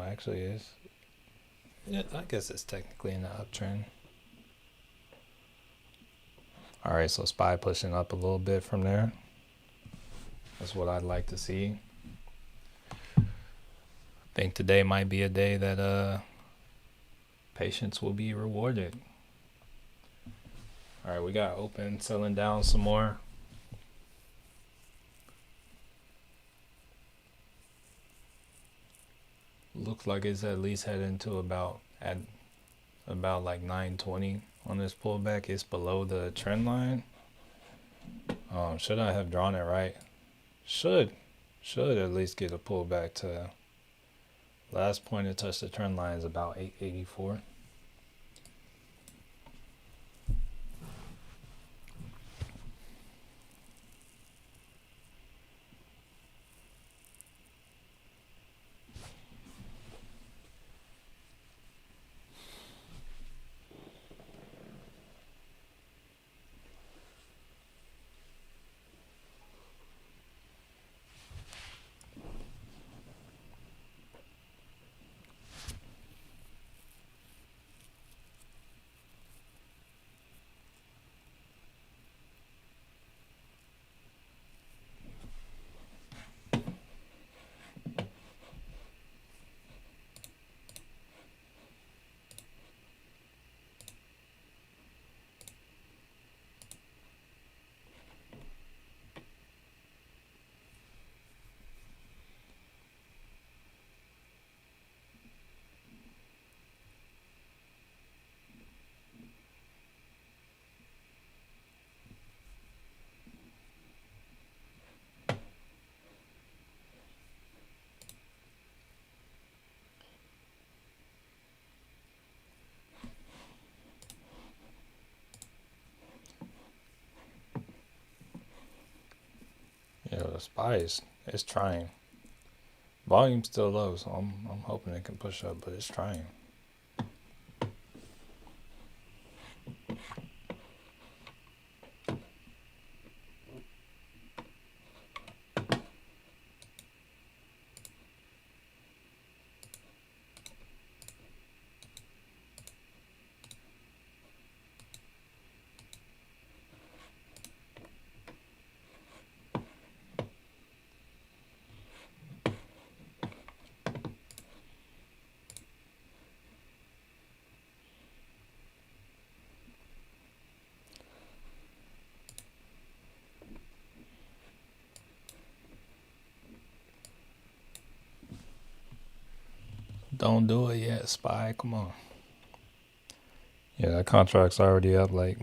actually it's, yeah, I guess it's technically in the uptrend. All right, so SPY pushing up a little bit from there. That's what I'd like to see. I think today might be a day that patience will be rewarded. All right, we got open, selling down some more. Looks like it's at least heading to about like 920 on this pullback. It's below the trend line. Should I have drawn it right? Should at least get a pullback to last point it touched the trend line is about 884. Spice, it's trying. Volume's still low, so I'm hoping it can push up, but it's trying. Don't do it yet, Spy. Come on. Yeah, that contract's already up like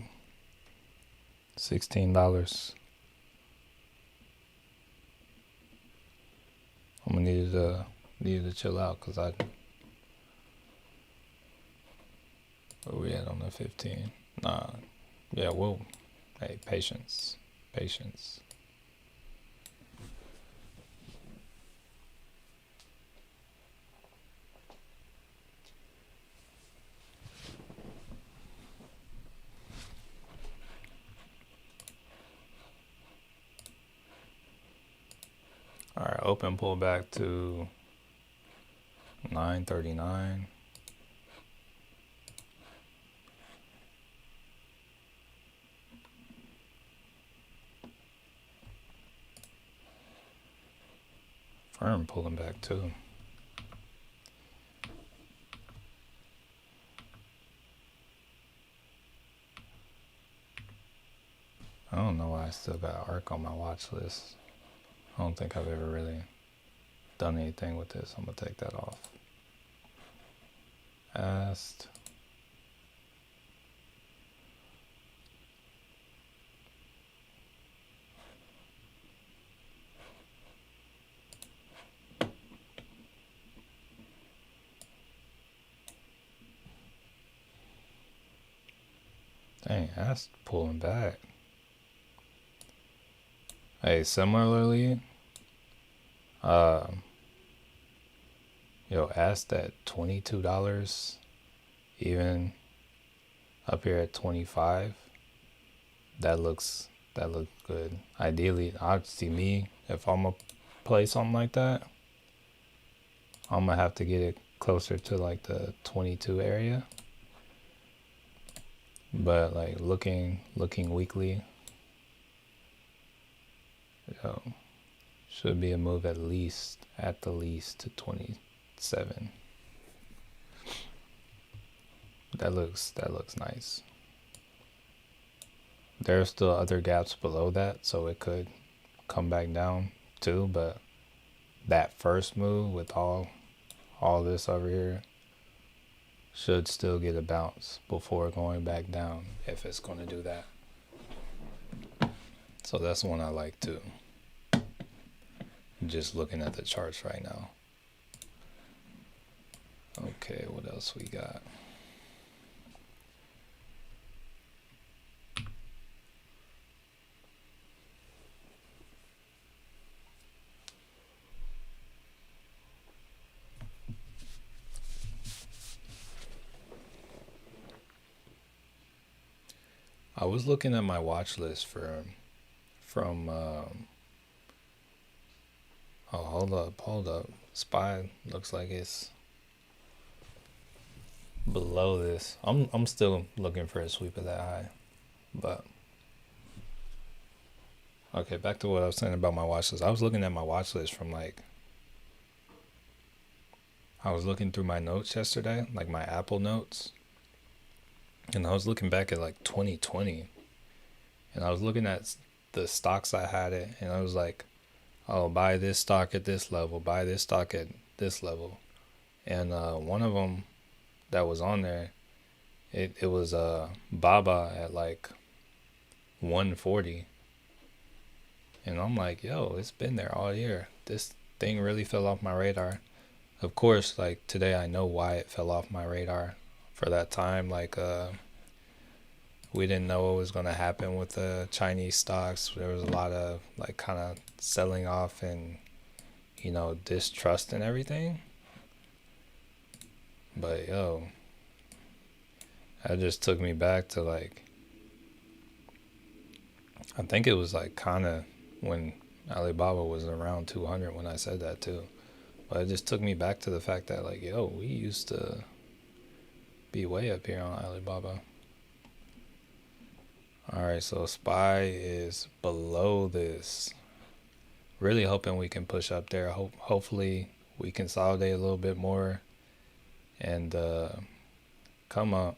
$16. I'm gonna need to chill out because where we at on the 15? Nah, yeah, well, hey, patience, patience. All right, open pull back to 939. Firm pulling back too. I don't know why I still got ARC on my watch list. I don't think I've ever really done anything with this. I'm gonna take that off. Asked. Dang, that's pulling back. Hey, similarly, asked at $22, even up here at 25. That looks good. Ideally, I'd see me if I'm gonna play something like that. I'm gonna have to get it closer to like the 22 area. But like looking weekly, should be a move at the least to 27. That looks nice. There are still other gaps below that, so it could come back down too, but that first move with all this over here should still get a bounce before going back down if it's going to do that. So that's one I like too. Just looking at the charts right now. Okay, what else we got? I was looking at my watch list from oh, hold up. SPY looks like it's below this. I'm still looking for a sweep of that high. But okay, back to what I was saying about my watch list. I was looking at my watch list from I was looking through my notes yesterday, like my Apple notes. And I was looking back at like 2020. And I was looking at the stocks I had it, and I was like, oh, buy this stock at this level, buy this stock at this level. And one of them that was on there, it was Baba at like 140. And I'm like, yo, it's been there all year. This thing really fell off my radar. Of course, like today I know why it fell off my radar for that time. Like we didn't know what was going to happen with the Chinese stocks. There was a lot of like kind of selling off and, distrust and everything. But yo, that just took me back to like, I think it was like kind of when Alibaba was around 200 when I said that too. But it just took me back to the fact that like, yo, we used to be way up here on Alibaba. Alright, so SPY is below this. Really hoping we can push up there. Hopefully we consolidate a little bit more and come up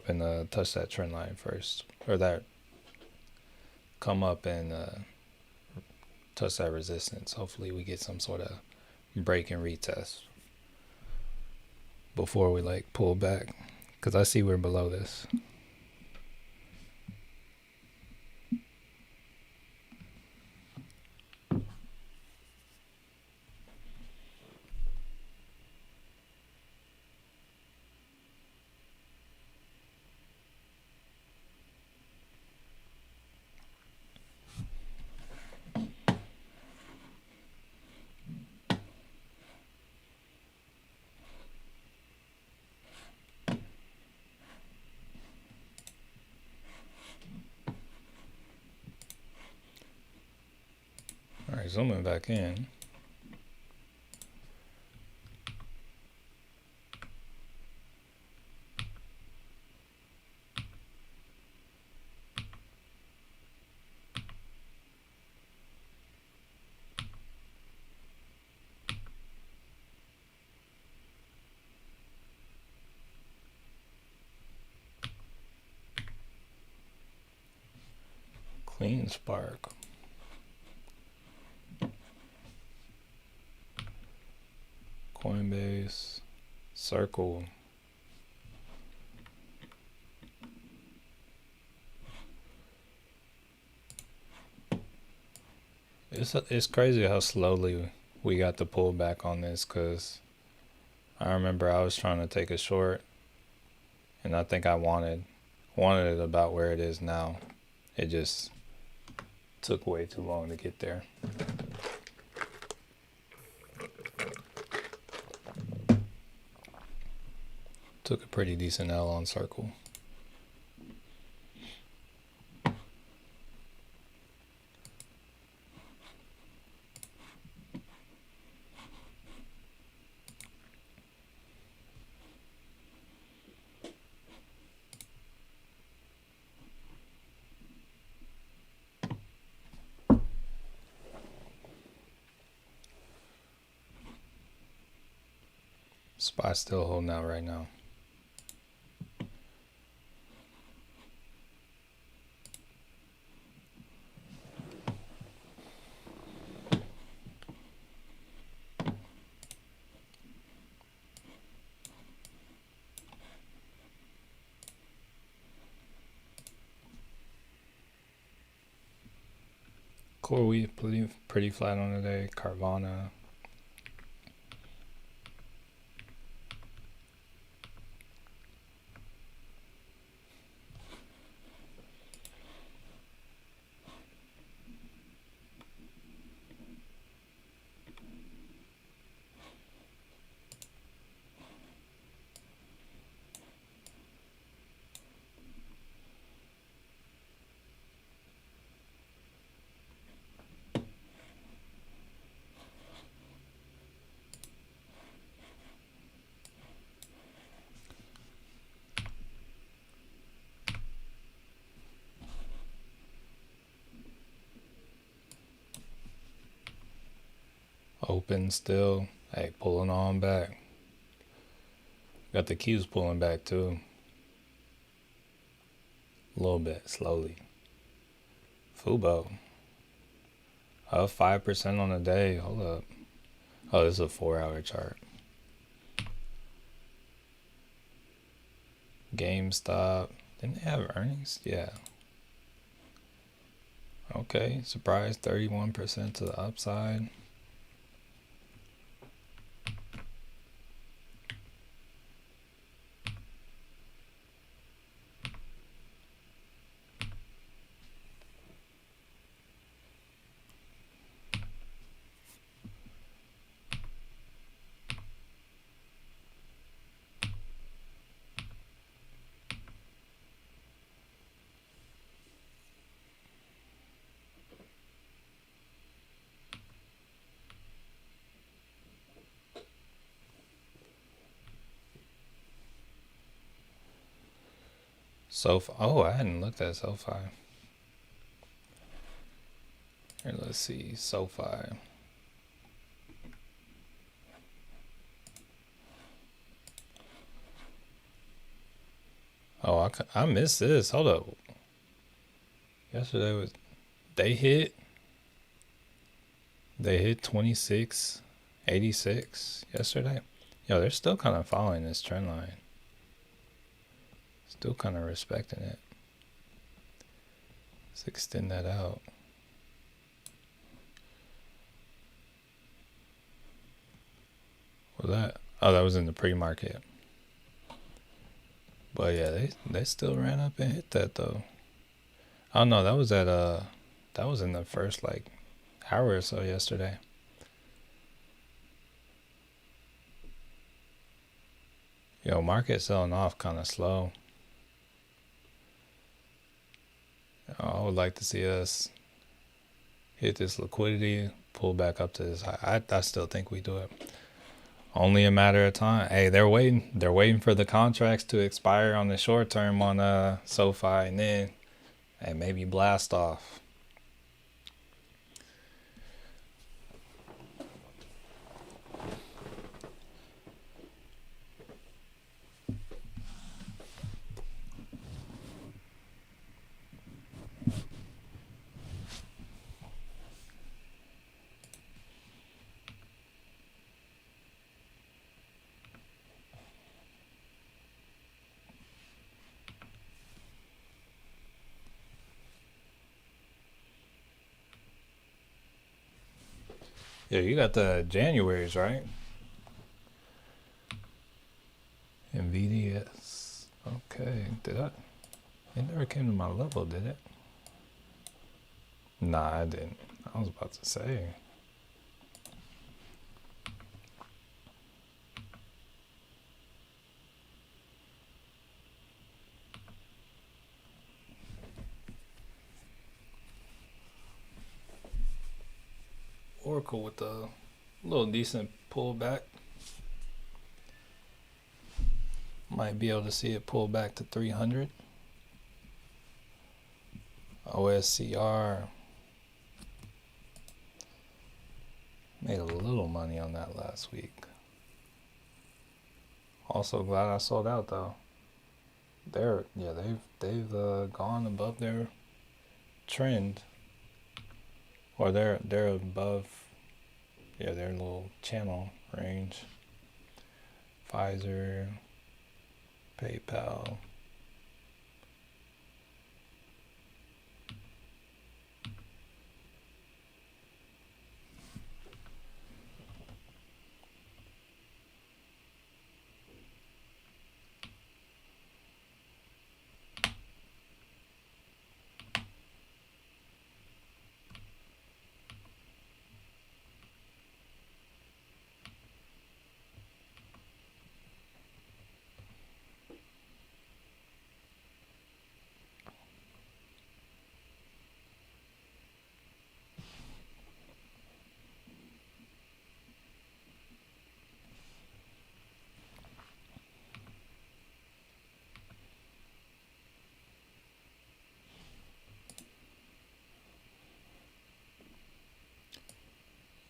and touch that trend line first. Or that come up and touch that resistance. Hopefully we get some sort of break and retest before we like pull back. Because I see we're below this. Alright, zooming back in. Clean spark. Coinbase. Circle. It's crazy how slowly we got the pull back on this, because I remember I was trying to take a short and I think I wanted it about where it is now. It just took way too long to get there. Took a pretty decent L on Circle. SPY still holding out right now. Core wheat pretty flat on the day. Carvana. Open still. Hey, pulling on back. Got the Qs pulling back too. A little bit, slowly. Fubo. Up 5% on the day. Hold up. Oh, this is a 4-hour chart. GameStop. Didn't they have earnings? Yeah. Okay, surprise, 31% to the upside. SoFi. Oh, I hadn't looked at SoFi. Here, let's see. SoFi. Oh, I missed this. Hold up. Yesterday was they hit 26.86 yesterday. Yo, they're still kind of following this trend line. Still kind of respecting it. Let's extend that out. What was that? Oh, that was in the pre-market. But yeah, they still ran up and hit that though. Oh no, that was in the first like hour or so yesterday. Yo, market selling off kind of slow. I would like to see us hit this liquidity, pull back up to this high. I still think we do it. Only a matter of time. Hey, they're waiting. They're waiting for the contracts to expire on the short term on SoFi, and then maybe blast off. Yeah, you got the Januaries, right? NVDS. Okay, did I? It never came to my level, did it? Nah, I didn't. I was about to say. Oracle with a little decent pullback. Might be able to see it pull back to 300. OSCR made a little money on that last week. Also glad I sold out though. They've gone above their trend, or they're above their little channel range. Pfizer, PayPal.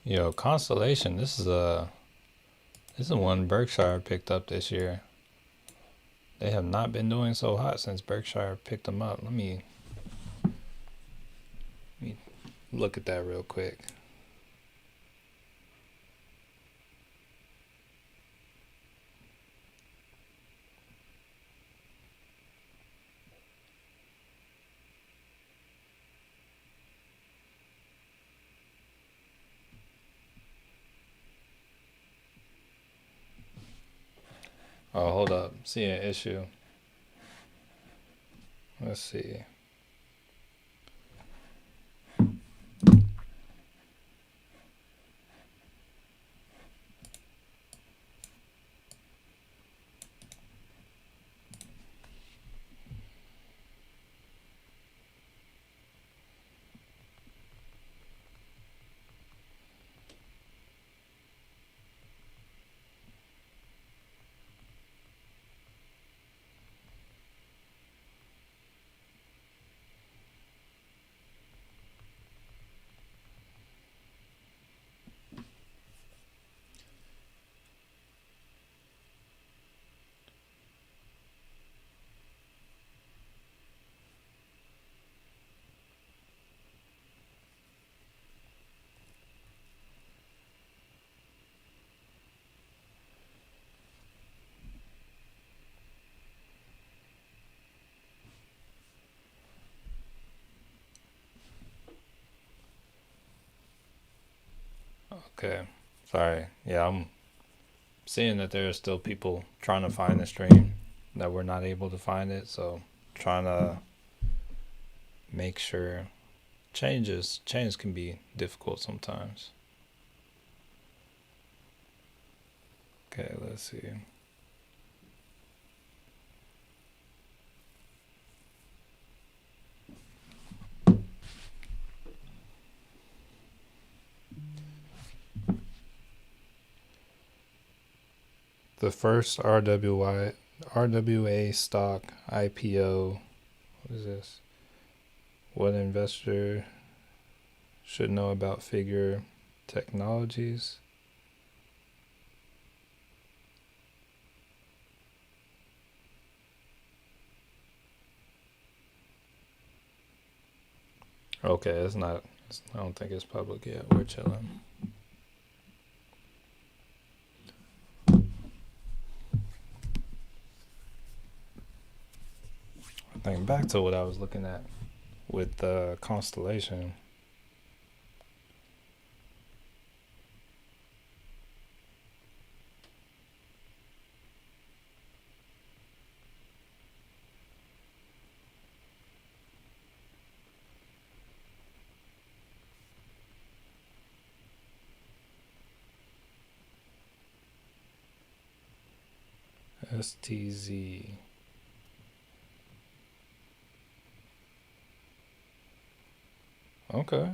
Yo, Constellation. This is one Berkshire picked up this year. They have not been doing so hot since Berkshire picked them up. Let me look at that real quick. Oh, hold up. See an issue. Let's see. Okay. Sorry. Yeah, I'm seeing that there are still people trying to find the stream that we're not able to find it. So trying to make sure change can be difficult sometimes. Okay, let's see. The first RWA stock IPO. What is this? What investor should know about Figure Technologies? Okay, it's not. I don't think it's public yet. We're chilling. I think back to what I was looking at with the constellation. STZ. Okay.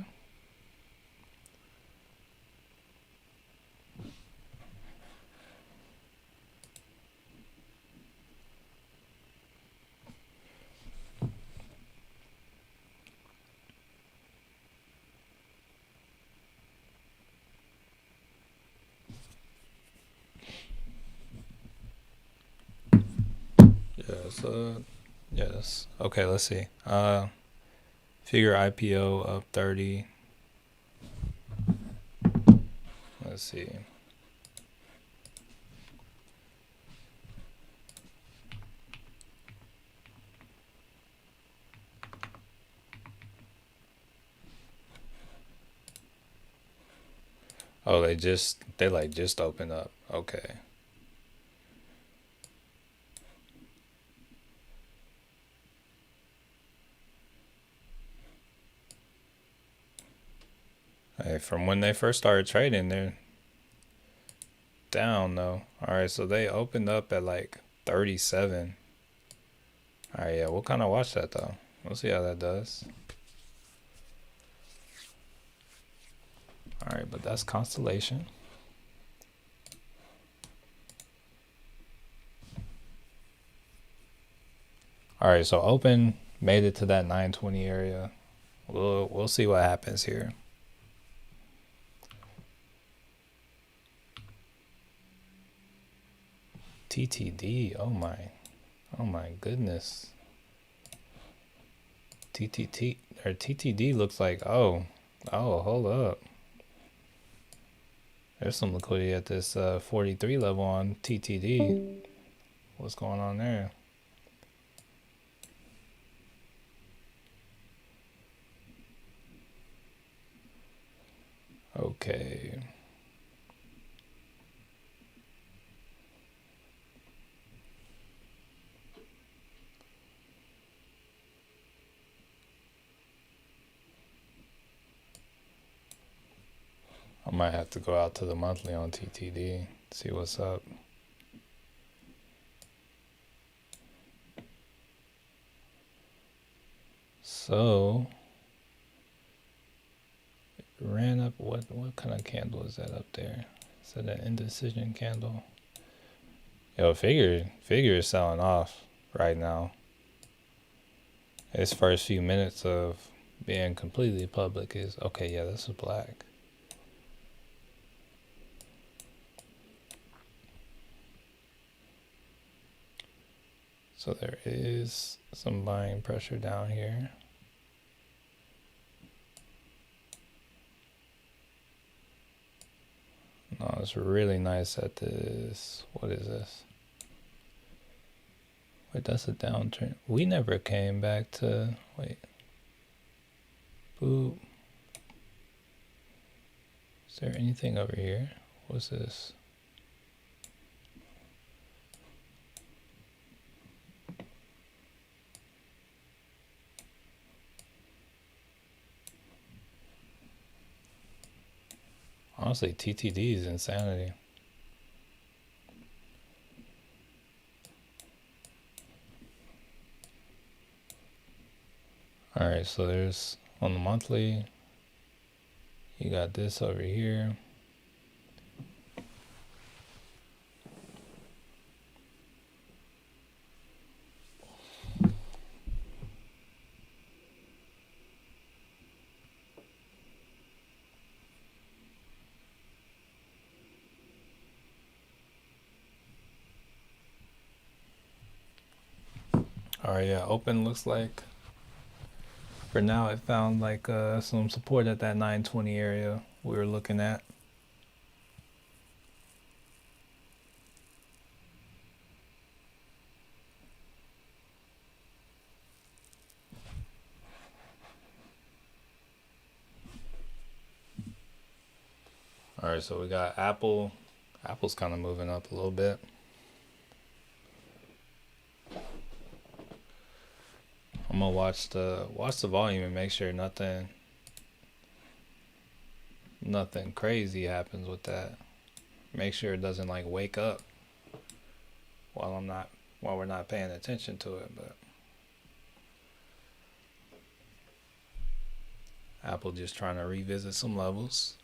Yes. Yes. Okay. Let's see. Figure IPO up 30. Let's see. Oh, they just opened up. Okay. Hey, from when they first started trading, they're down though. All right, so they opened up at like 37. All right, yeah, we'll kind of watch that though. We'll see how that does. All right, but that's Constellation. All right, so open made it to that 920 area. We'll see what happens here. TTD. Oh my goodness. TTD looks like hold up. There's some liquidity at this 43 level on TTD. What's going on there? Okay. I might have to go out to the monthly on TTD, see what's up. So it ran up. What kind of candle is that up there? Is that an indecision candle? Yo, figure is selling off right now. Its first few minutes of being completely public is okay. Yeah, this is black. So there is some buying pressure down here. No, it's really nice at this. What is this? Wait, that's a downtrend. We never came back to. Wait. Boop. Is there anything over here? What's this? Honestly, TTD is insanity. Alright, so there's on the monthly, you got this over here. Alright, yeah, open looks like for now it found like some support at that 920 area we were looking at. Alright, so we got Apple. Apple's kind of moving up a little bit. I'm gonna watch the volume and make sure nothing crazy happens with that. Make sure it doesn't like wake up while we're not paying attention to it. But Apple just trying to revisit some levels.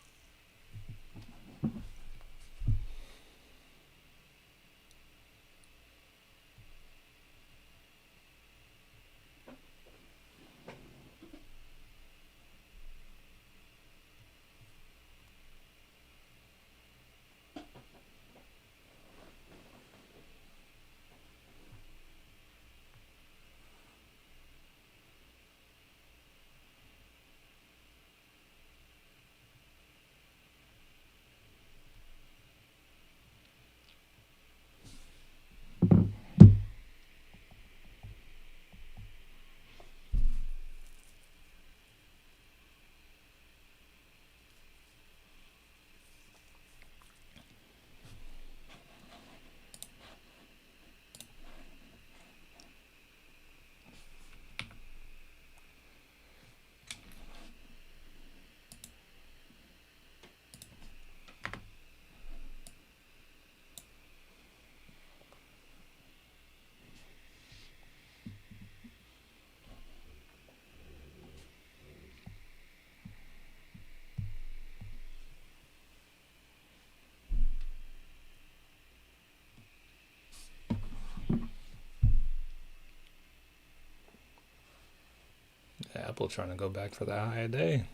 Apple trying to go back for the high day.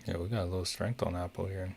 Yeah, we got a little strength on Apple here.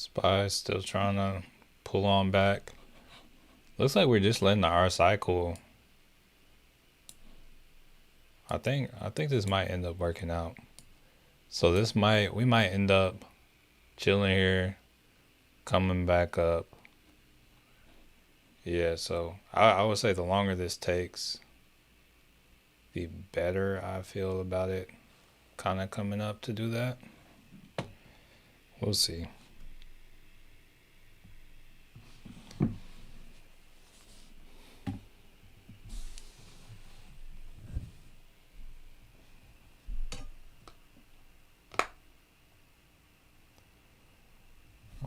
SPY still trying to pull on back. Looks like we're just letting the RSI cool. I think this might end up working out. So we might end up chilling here, coming back up. Yeah, so I would say the longer this takes, the better I feel about it kind of coming up to do that. We'll see.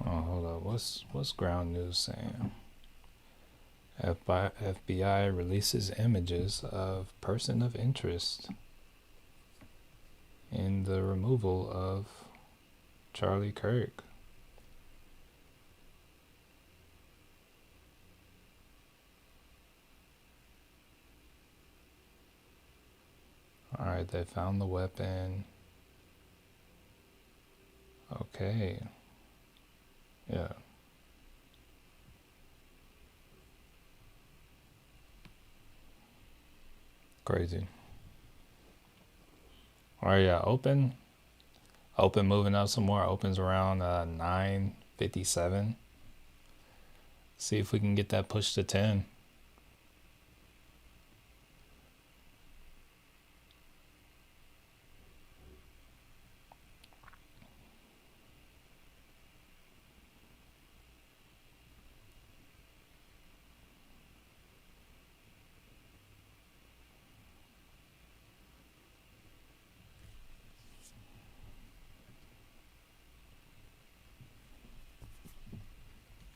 Oh, hold up. What's ground news saying? FBI releases images of person of interest in the removal of Charlie Kirk. Alright, they found the weapon. Okay. Yeah. Crazy. Alright, yeah, open. Open moving up some more. Opens around 9:57. See if we can get that push to 10.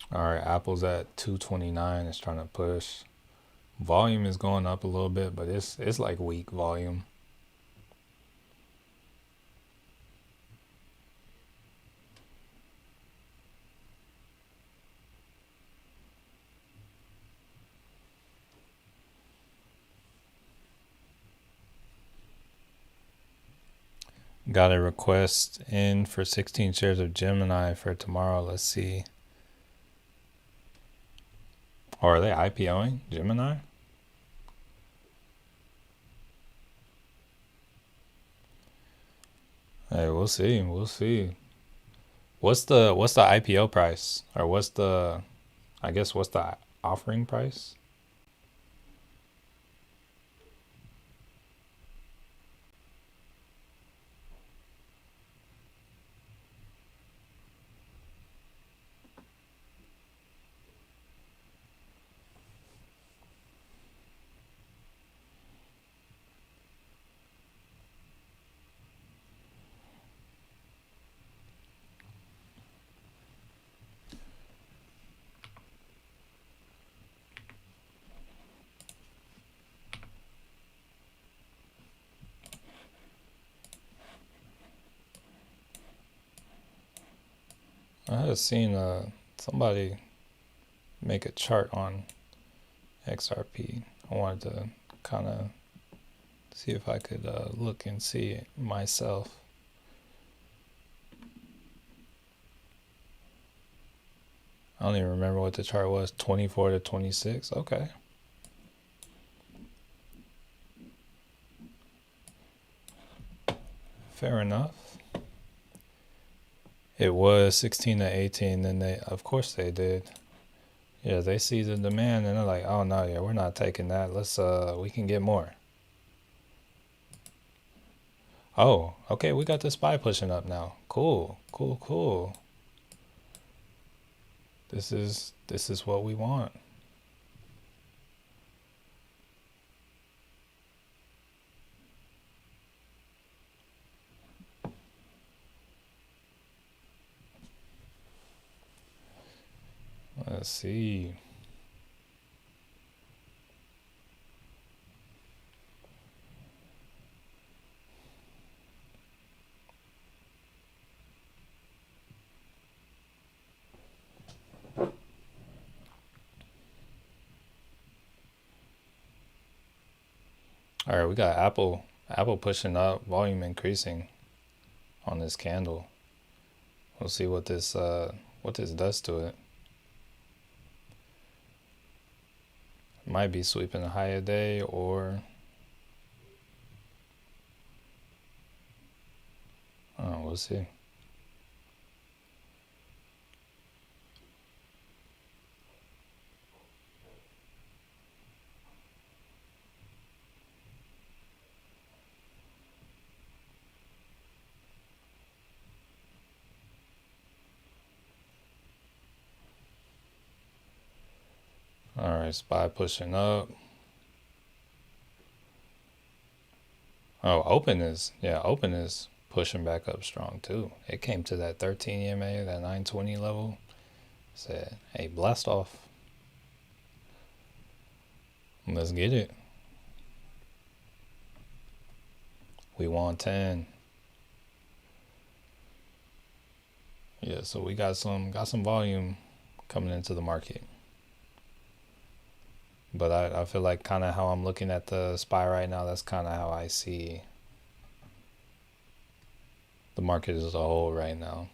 Alright, Apple's at 229. It's trying to push. Volume is going up a little bit, but it's like weak volume. Got a request in for 16 shares of Gemini for tomorrow. Let's see. Or are they IPOing Gemini? Hey, we'll see. We'll see. What's the IPO price? Or what's the offering price? I had seen somebody make a chart on XRP. I wanted to kind of see if I could look and see it myself. I don't even remember what the chart was. 24 to 26. Okay. Fair enough. It was 16 to 18, and of course they did. Yeah, they see the demand and they're like, oh no, yeah, we're not taking that. We can get more. Oh, okay, we got the SPY pushing up now. Cool, cool, cool. This is what we want. Let's see. All right, we got Apple pushing up, volume increasing on this candle. We'll see what this what this does to it. Might be sweeping a higher day or oh, we'll see. All right, SPY pushing up. Oh, open is pushing back up strong too. It came to that 13 EMA, that 920 level. Said, hey, blast off. Let's get it. We want 10. Yeah, so we got some volume coming into the market. But I feel like kind of how I'm looking at the SPY right now, that's kind of how I see the market as a whole right now.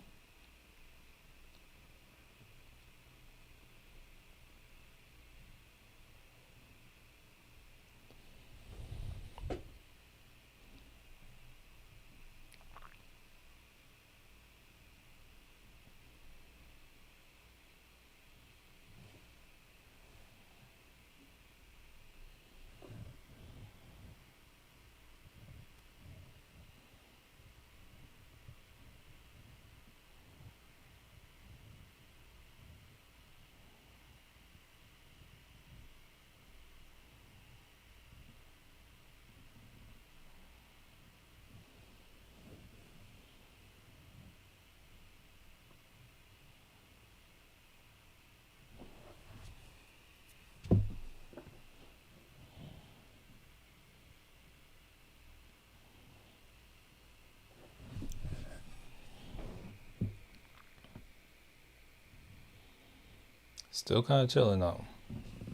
Still kind of chilling though,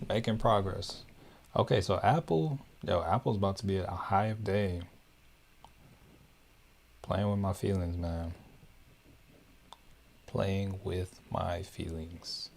making progress. Okay, so Apple's about to be at a high of day. Playing with my feelings, man. Playing with my feelings.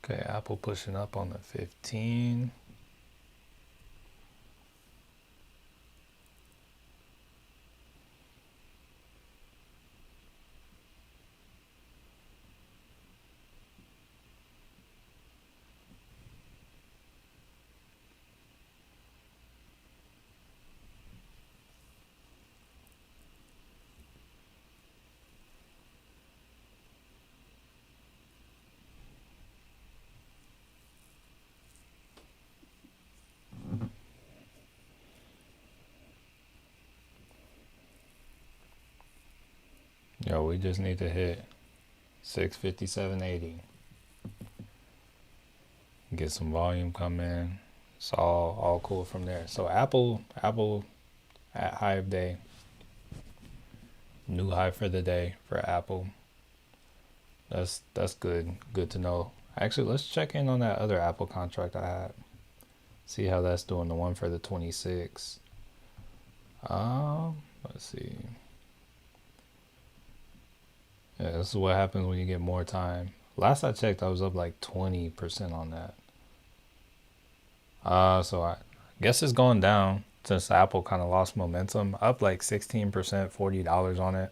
Okay, Apple pushing up on the 15. Yo, we just need to hit 657.80. Get some volume coming. It's all cool from there. So Apple at high of day. New high for the day for Apple. That's good. Good to know. Actually, let's check in on that other Apple contract I had. See how that's doing. The one for the 26. Let's see. Yeah, this is what happens when you get more time. Last I checked, I was up like 20% on that. So I guess it's going down since Apple kind of lost momentum. Up like 16%, $40 on it.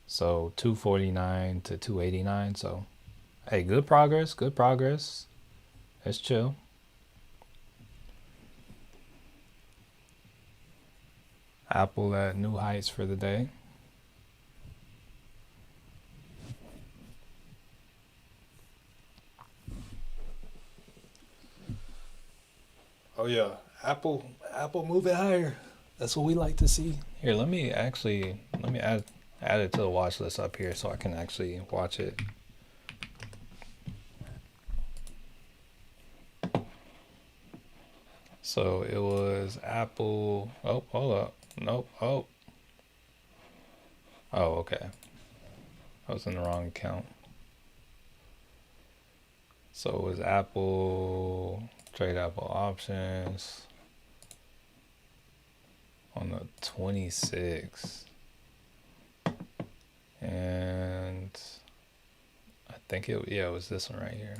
So 249 to 289. So hey, good progress. Good progress. It's chill. Apple at new heights for the day. Oh yeah, Apple move it higher. That's what we like to see. Here, let me add it to the watch list up here so I can actually watch it. So it was Apple. Oh, hold up. Nope. Oh. Oh, okay. I was in the wrong account. So it was Apple, trade Apple options on the 26th. And I think it was this one right here.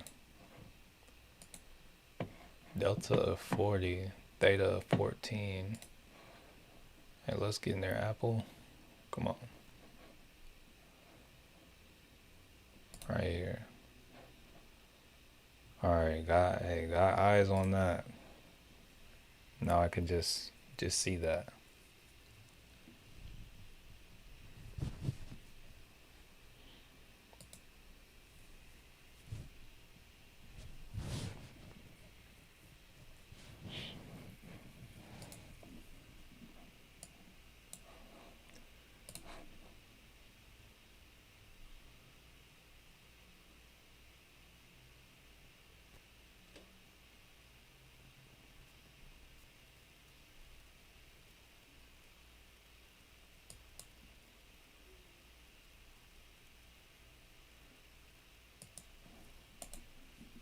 Delta 40, Theta 14. Hey, let's get in there, Apple. Come on. Right here. Alright, got eyes on that. Now I can just see that.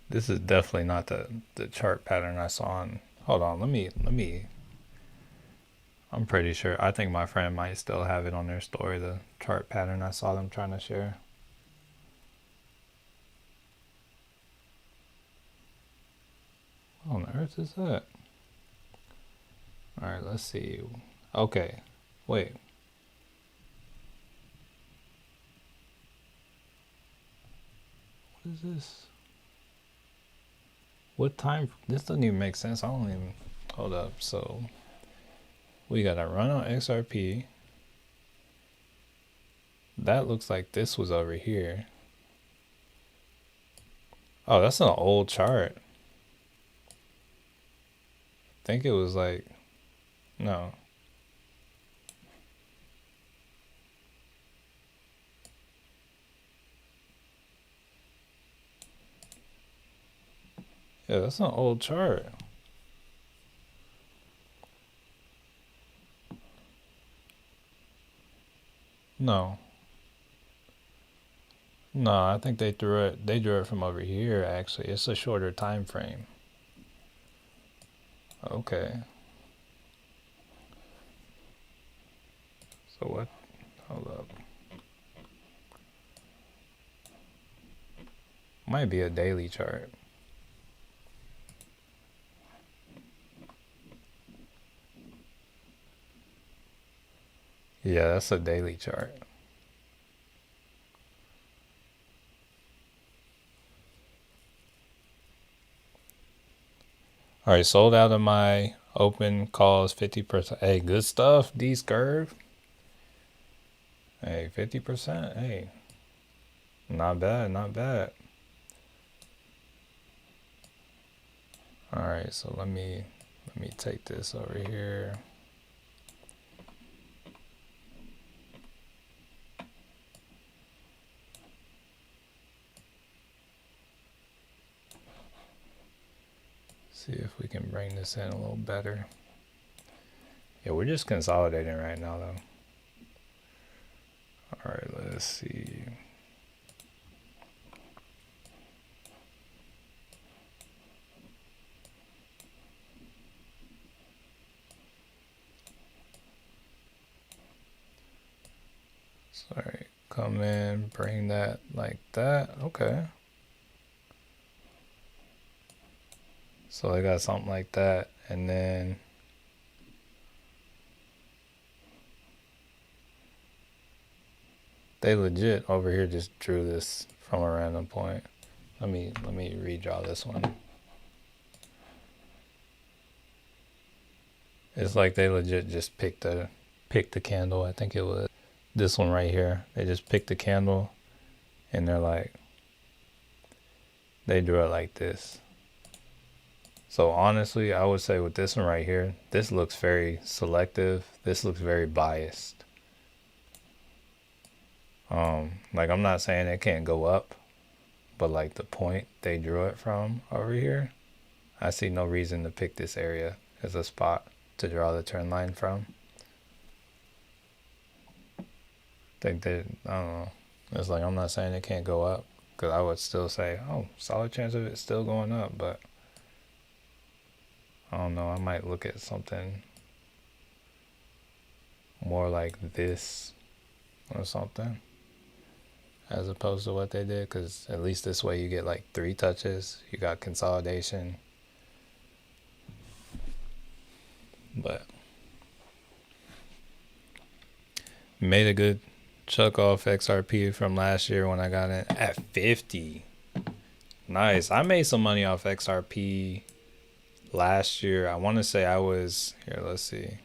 This is definitely not the chart pattern I saw on. Hold on, let me. I'm pretty sure. I think my friend might still have it on their story, the chart pattern I saw them trying to share. What on earth is that? Alright, let's see. Okay, wait. What is this? What time? This doesn't even make sense. I don't even. Hold up. So we got a run on XRP. That looks like this was over here. Oh, that's an old chart. I think it was like, no. Yeah, that's an old chart. No. No, I think they drew it from over here actually. It's a shorter time frame. Okay. So what? Hold up. Might be a daily chart. Yeah, that's a daily chart. All right, sold out of my open calls 50%. Hey, good stuff, D's curve. Hey, 50%. Hey, not bad, not bad. All right, so let me take this over here. See if we can bring this in a little better. Yeah, we're just consolidating right now though. All right, let's see. Sorry, come in, bring that like that. Okay. So I got something like that, and then they legit over here just drew this from a random point. Let me redraw this one. It's like they legit just picked a picked the candle. I think it was this one right here. They just picked the candle and they're like, they drew it like this. So honestly, I would say with this one right here, this looks very selective. This looks very biased. Like I'm not saying it can't go up, but like the point they drew it from over here, I see no reason to pick this area as a spot to draw the trend line from. Think that, I don't know. It's like I'm not saying it can't go up, because I would still say, oh, solid chance of it still going up, but I don't know. I might look at something more like this or something as opposed to what they did, because at least this way you get like 3 touches. You got consolidation. But made a good chuck off XRP from last year when I got in at 50. Nice. I made some money off XRP last year. I want to say I was here. Let's see.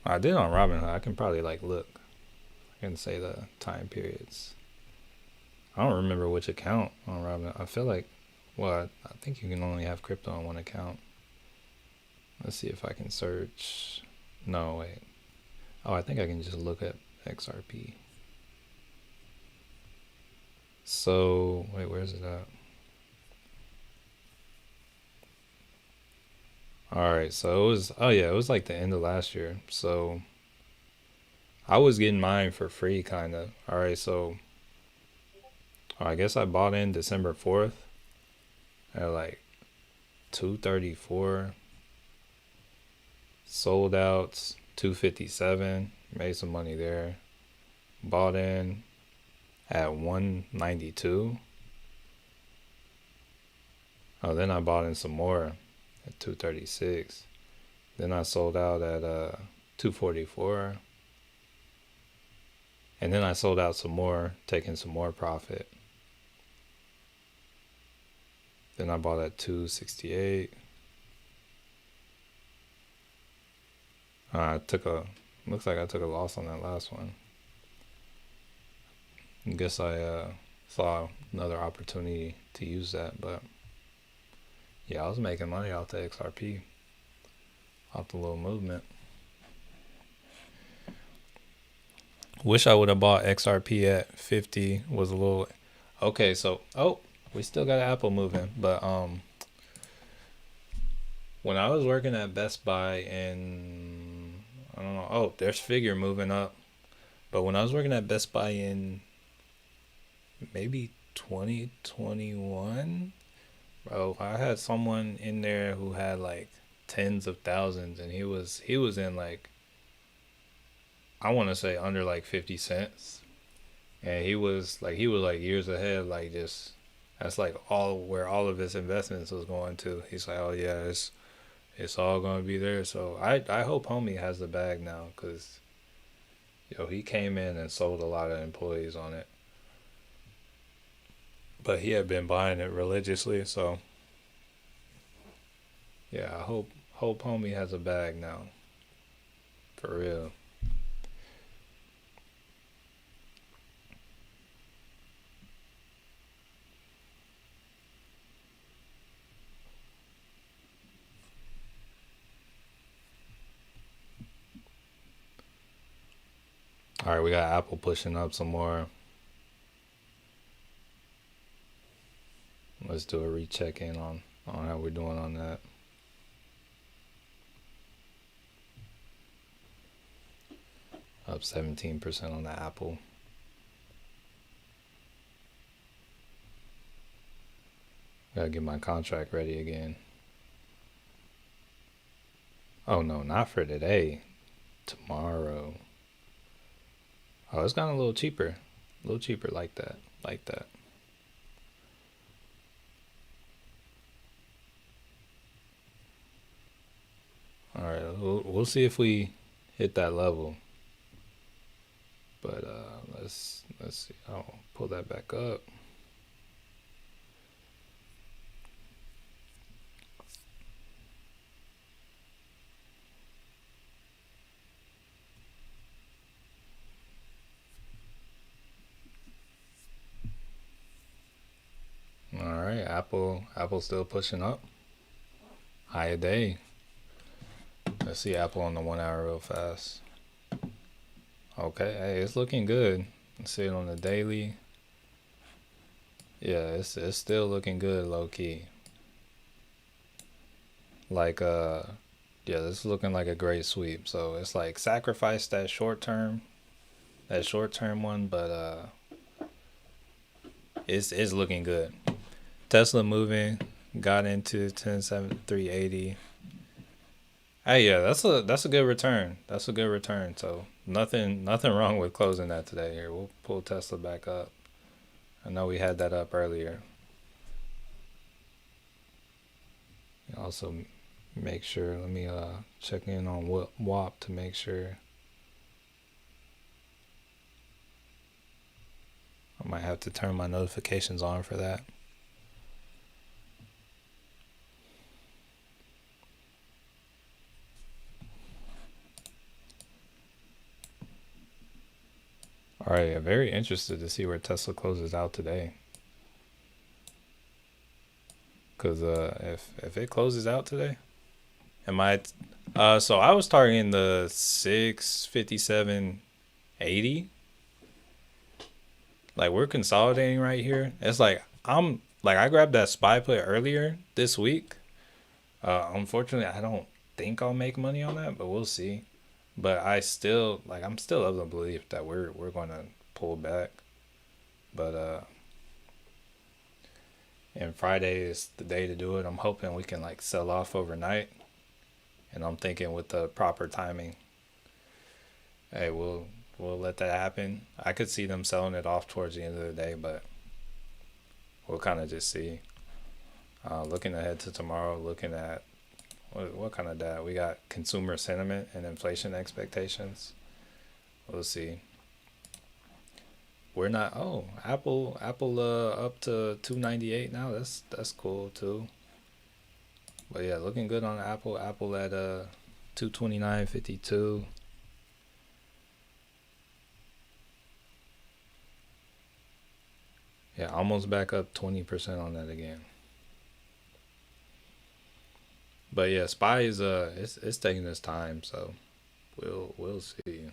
I did on Robinhood. I can probably like look. I can say the time periods. I don't remember which account on Robinhood. I feel like, well, I think you can only have crypto on one account. Let's see if I can search. No, wait. Oh, I think I can just look at XRP. So, wait, where's it at? Alright, so it was, oh yeah, it was like the end of last year. So, I was getting mine for free, kind of. Alright, so, I guess I bought in December 4th at like 234. Sold out 257. Made some money there. Bought in at 192. Oh, then I bought in some more at 236. Then I sold out at 244. And then I sold out some more, taking some more profit. Then I bought at 268. Looks like I took a loss on that last one. I guess I saw another opportunity to use that, but yeah, I was making money off the XRP, off the little movement. Wish I would have bought XRP at 50. Was a little okay. So we still got Apple moving, but when I was working at Best Buy in, I don't know. Oh, there's Figure moving up. But when I was working at Best Buy in maybe 2021, bro, I had someone in there who had like tens of thousands, and he was in like, I want to say under like 50 cents. And he was like years ahead, like just that's like all where all of his investments was going to. He's like, oh yeah, it's all gonna be there. So I hope homie has the bag now, cause he came in and sold a lot of employees on it, but he had been buying it religiously. So yeah, I hope homie has a bag now, for real. All right, we got Apple pushing up some more. Let's do a recheck in on how we're doing on that. Up 17% on the Apple. Gotta get my contract ready again. Oh no, not for today. Tomorrow. Oh, it's gotten a little cheaper. A little cheaper like that. Like that. Alright, we'll see if we hit that level. But let's see. I'll pull that back up. Apple still pushing up. Higher day. Let's see Apple on the 1 hour real fast. Okay, hey, it's looking good. Let's see it on the daily. Yeah, it's still looking good, low key. Like yeah, this is looking like a great sweep. So it's like sacrifice that short term one, but it's looking good. Tesla moving, got into 10.7380. Hey, yeah, that's a good return. That's a good return. So nothing wrong with closing that today. Here, we'll pull Tesla back up. I know we had that up earlier. Also, make sure. Let me check in on WAP to make sure. I might have to turn my notifications on for that. All right, I'm very interested to see where Tesla closes out today. Cause if it closes out today, am I? So I was targeting the 657.80. Like we're consolidating right here. It's like I grabbed that SPY put earlier this week. Unfortunately, I don't think I'll make money on that, but we'll see. But I'm still of the belief that we're gonna pull back. But and Friday is the day to do it. I'm hoping we can like sell off overnight. And I'm thinking with the proper timing, hey, we'll let that happen. I could see them selling it off towards the end of the day, but we'll kind of just see. Looking ahead to tomorrow, looking at what kind of data we got: consumer sentiment and inflation expectations. We'll see. We're not. Oh, Apple up to 298 now. That's cool too. But yeah, looking good on Apple. Apple at 229.52. Yeah, almost back up 20% on that again. But yeah, SPY is it's taking its time, so we'll see.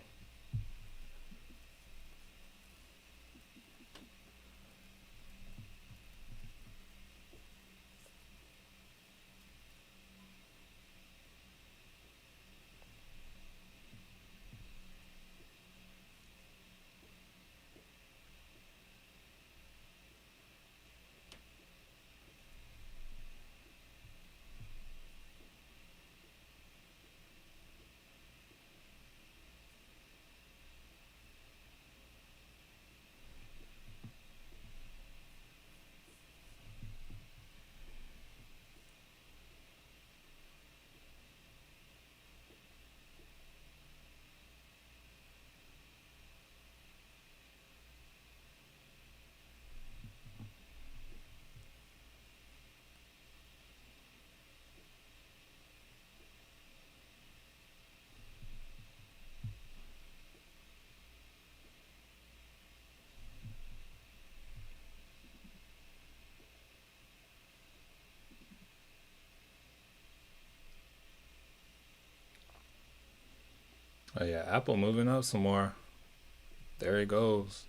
Oh yeah, Apple moving up some more. There it goes.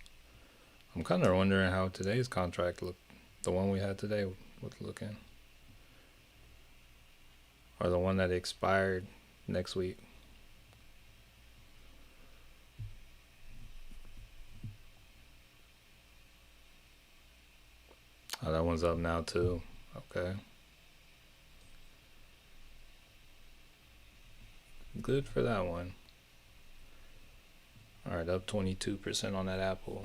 I'm kind of wondering how today's contract looked. The one we had today was looking, or the one that expired next week. Oh, that one's up now too. Okay. Good for that one. All right, up 22% on that Apple.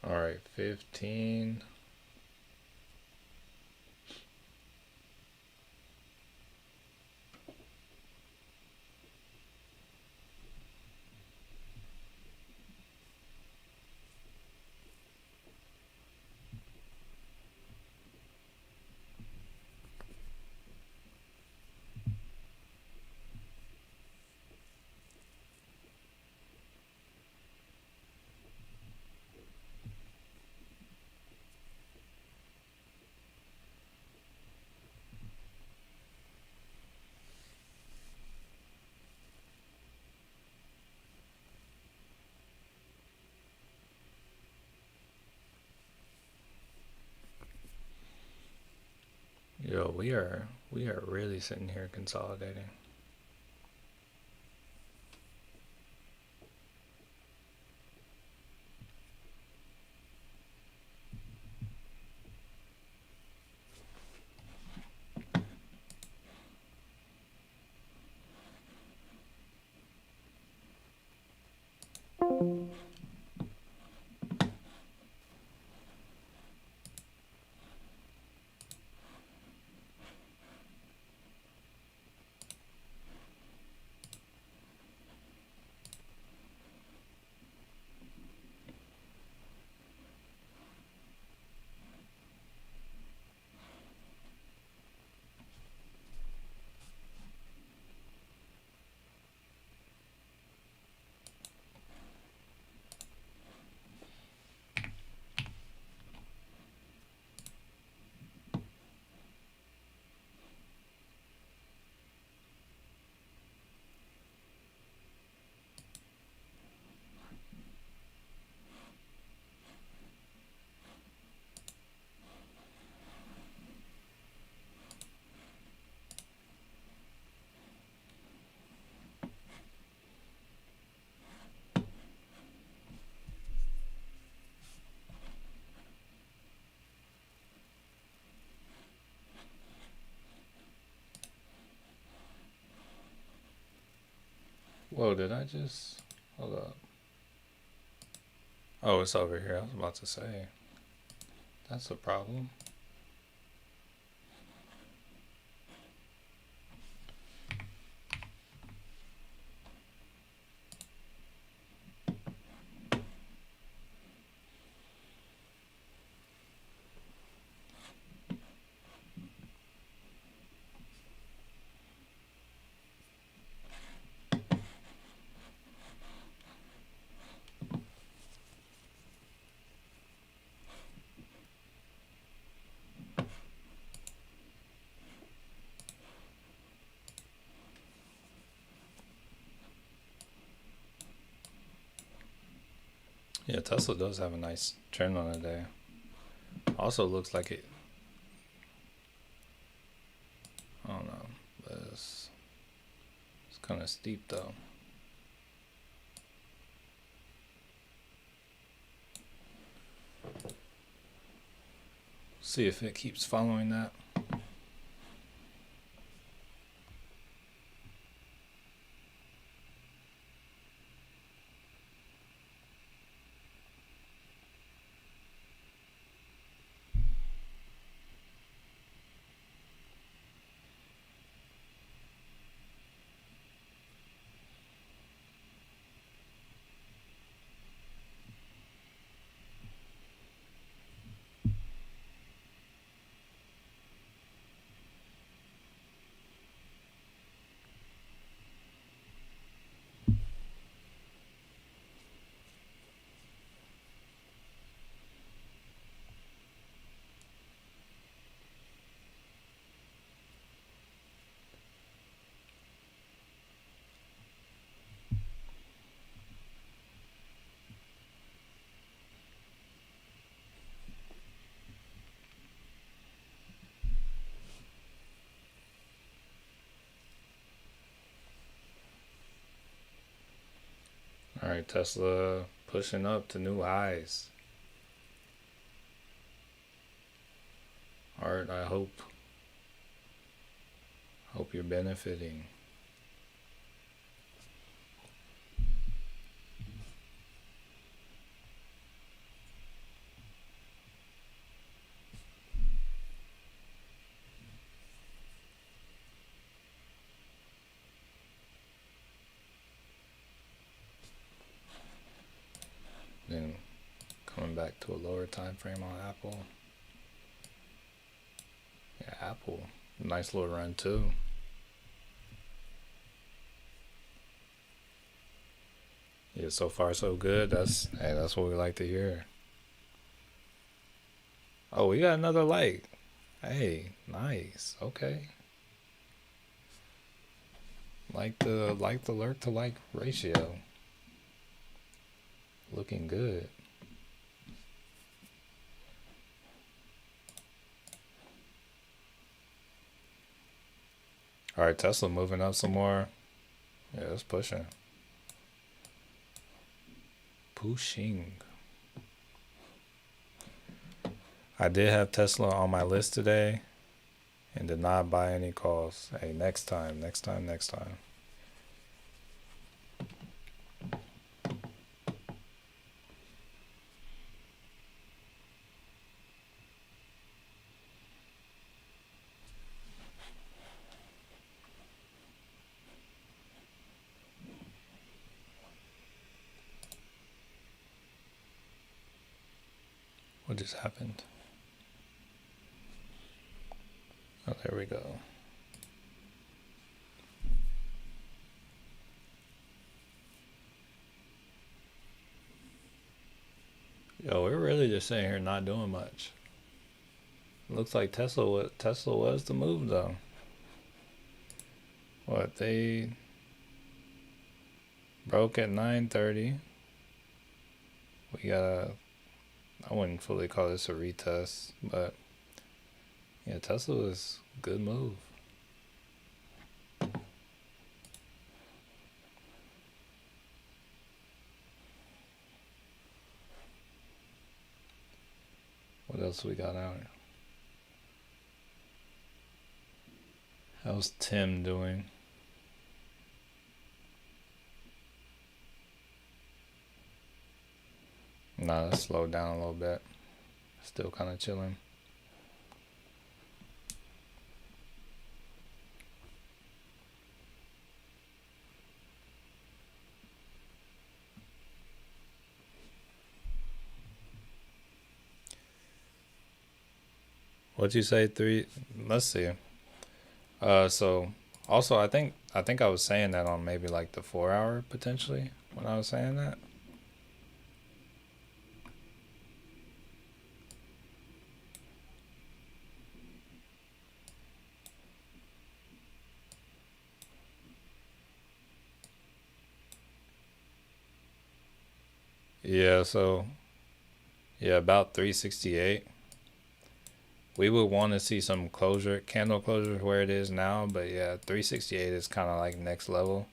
All right, 15. Yo, we are really sitting here consolidating. Whoa, did I just hold up? Oh, it's over here. I was about to say. That's a problem. Yeah, Tesla does have a nice trend on the day. Also looks like it. I don't know, but it's kind of steep though. See if it keeps following that. All right, Tesla pushing up to new highs. Art, I hope you're benefiting. Then coming back to a lower time frame on Apple. Yeah, Apple, nice little run too. Yeah, so far so good. That's what we like to hear. Oh, we got another like. Hey, nice. Okay. Like the lurk to like ratio. Looking good. All right, Tesla moving up some more. Yeah, it's pushing. Pushing. I did have Tesla on my list today and did not buy any calls. Hey, next time, next time, next time. What just happened? Oh, there we go. Yo, we're really just sitting here not doing much. Looks like Tesla was the move though. What they broke at 9:30. We got a. I wouldn't fully call this a retest, but yeah, Tesla was a good move. What else we got out? How's Tim doing? Nah, that slowed down a little bit. Still kind of chilling. What'd you say? Three? Let's see. So also I think I was saying that on maybe like the 4 hour potentially when I was saying that. Yeah. So yeah, about 368. We would want to see some closure, candle closure where it is now, but yeah, 368 is kind of like next level.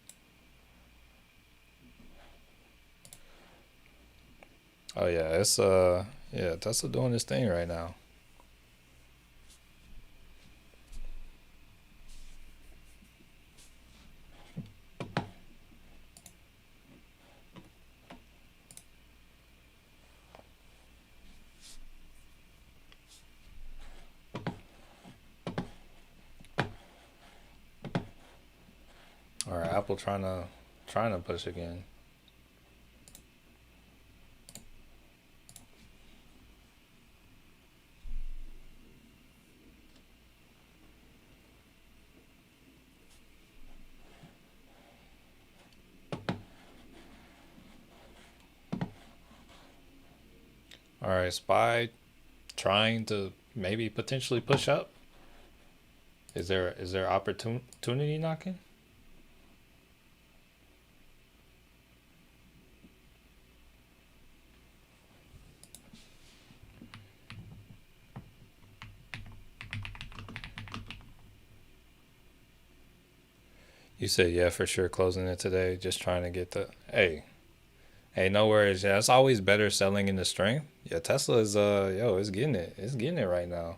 Oh yeah, it's yeah, Tesla doing this thing right now. All right, Apple trying to push again. All right, Spy trying to maybe potentially push up. Is there opportunity knocking? You said yeah for sure closing it today. Just trying to get the hey, no worries. Yeah, it's always better selling in the strength. Yeah, Tesla is yo, it's getting it. It's getting it right now.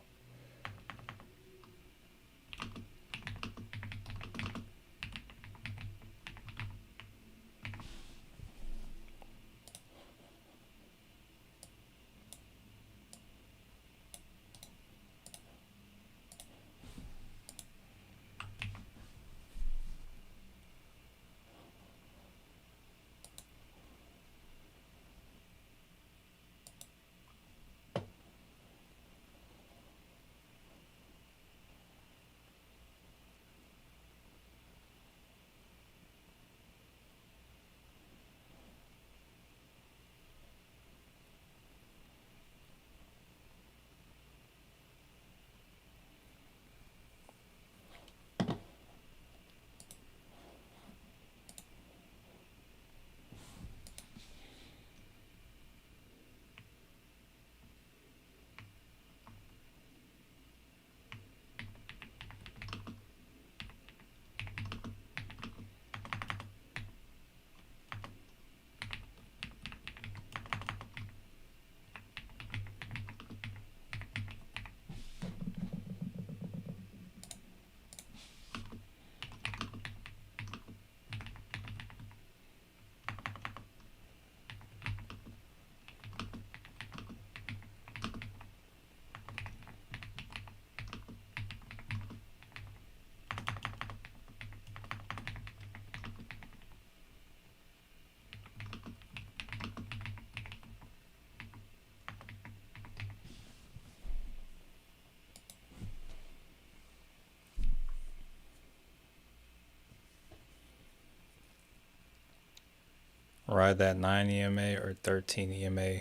ride that 9 EMA or 13 EMA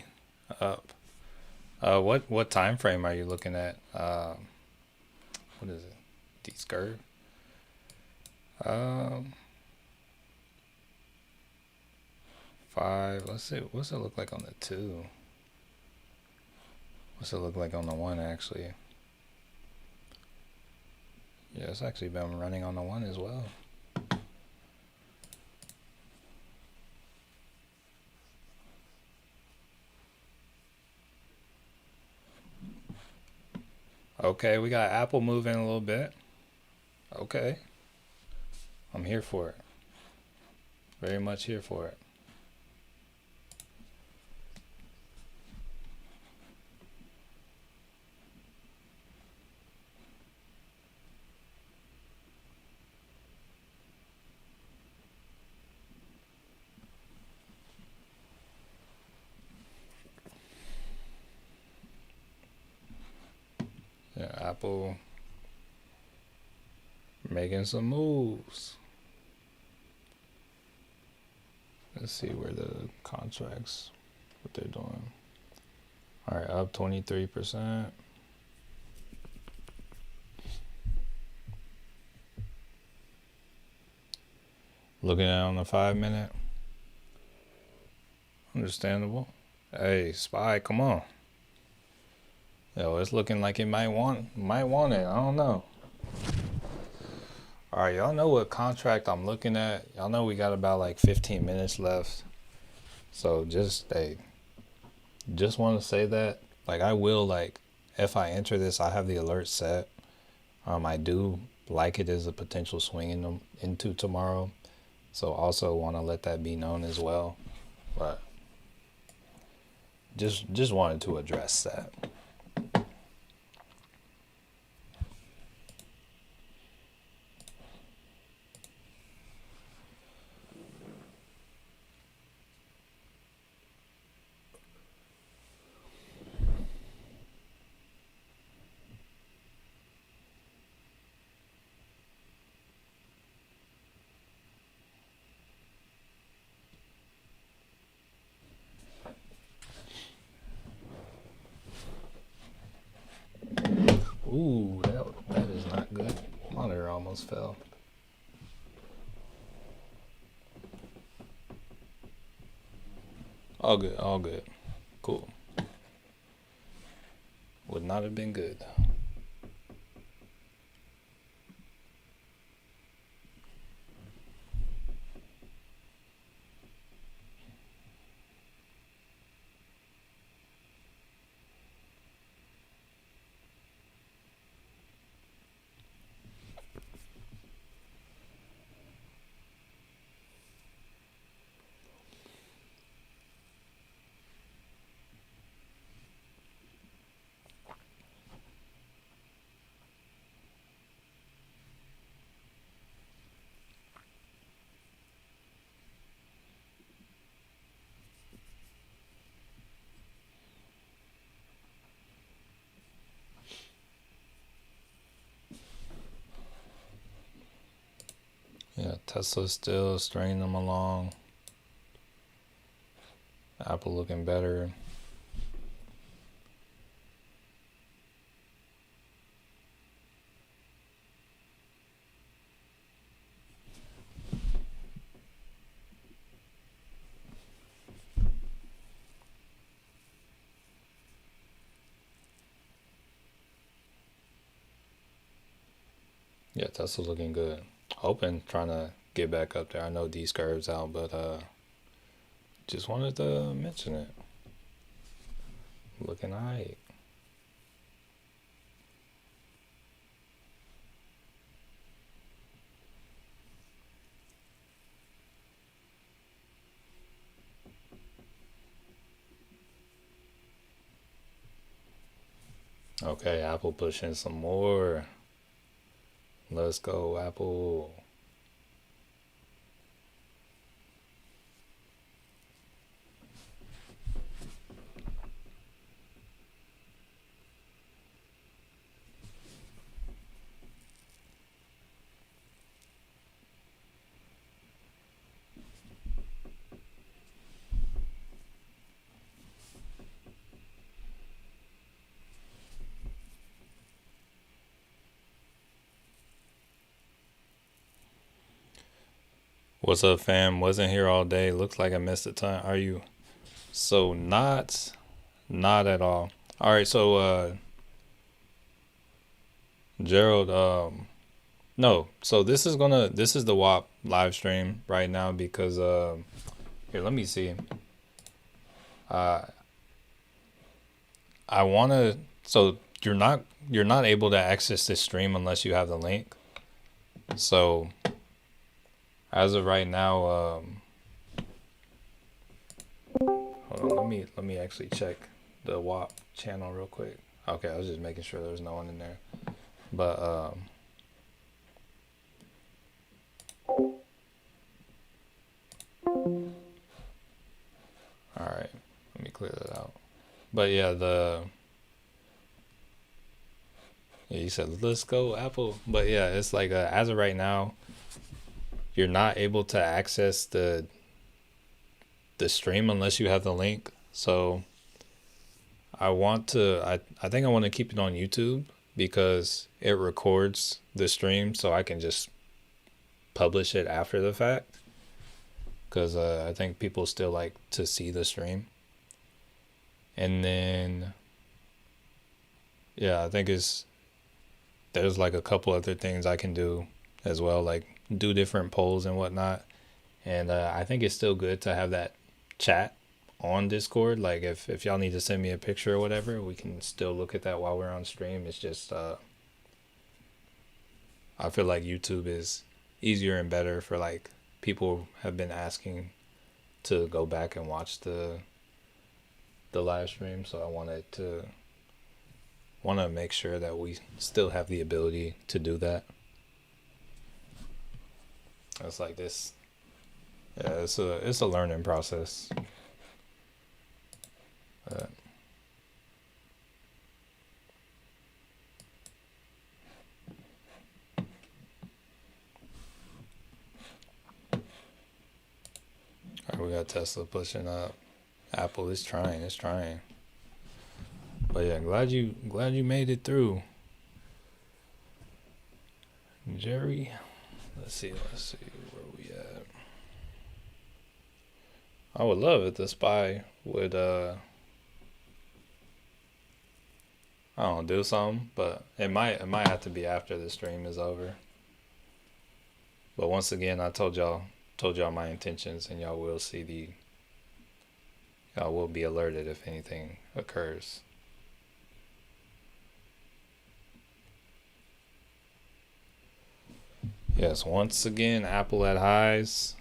up. What time frame are you looking at? What is it? D-skirt? Um, five. Let's see. What's it look like on the two? What's it look like on the one actually? Yeah, it's actually been running on the one as well. Okay, we got Apple moving a little bit. Okay, I'm here for it. Very much here for it. Yeah, Apple making some moves. Let's see where the contracts, what they're doing. All right, up 23%. Looking at it on the 5 minute. Understandable. Hey, SPY, come on. Yo, it's looking like it might want it. I don't know. All right, y'all know what contract I'm looking at. Y'all know we got about like 15 minutes left. So just want to say that like I will like if I enter this, I have the alert set. I do like it as a potential swing into tomorrow. So also want to let that be known as well. But just wanted to address that. Ooh, that is not good. Monitor almost fell. All good, all good. Cool. Would not have been good. Yeah, Tesla's still stringing them along. Apple looking better. Yeah, Tesla's looking good. Hoping, trying to get back up there. I know these curves out, but just wanted to mention it. Looking alright. Okay, Apple pushing some more. Let's go, Apple. What's up, fam? Wasn't here all day. Looks like I missed a ton. Are you? So not at all. All right, so Gerald, no. So this is the WAP live stream right now because here, let me see. Uh I wanna so you're not able to access this stream unless you have the link. So as of right now, hold on, let me actually check the WAP channel real quick. Okay, I was just making sure there was no one in there. But all right, let me clear that out. But yeah, you said let's go Apple. But yeah, it's like as of right now, you're not able to access the stream unless you have the link. So I think I want to keep it on YouTube because it records the stream so I can just publish it after the fact. Because I think people still like to see the stream. And then, yeah, I think there's like a couple other things I can do as well, like do different polls and whatnot. And I think it's still good to have that chat on Discord. Like if y'all need to send me a picture or whatever, we can still look at that while we're on stream. It's just I feel like YouTube is easier and better for like people have been asking to go back and watch the live stream, so I want to make sure that we still have the ability to do that. It's like this. Yeah, it's a learning process. Uh, all right, we got Tesla pushing up. Apple is trying. It's trying. But yeah, glad you made it through, Jerry. Let's see where we at. I would love it. The spy would I don't know, do something, but it might have to be after the stream is over. But once again, I told y'all my intentions, and y'all will be alerted if anything occurs. Yes, once again, Apple at highs.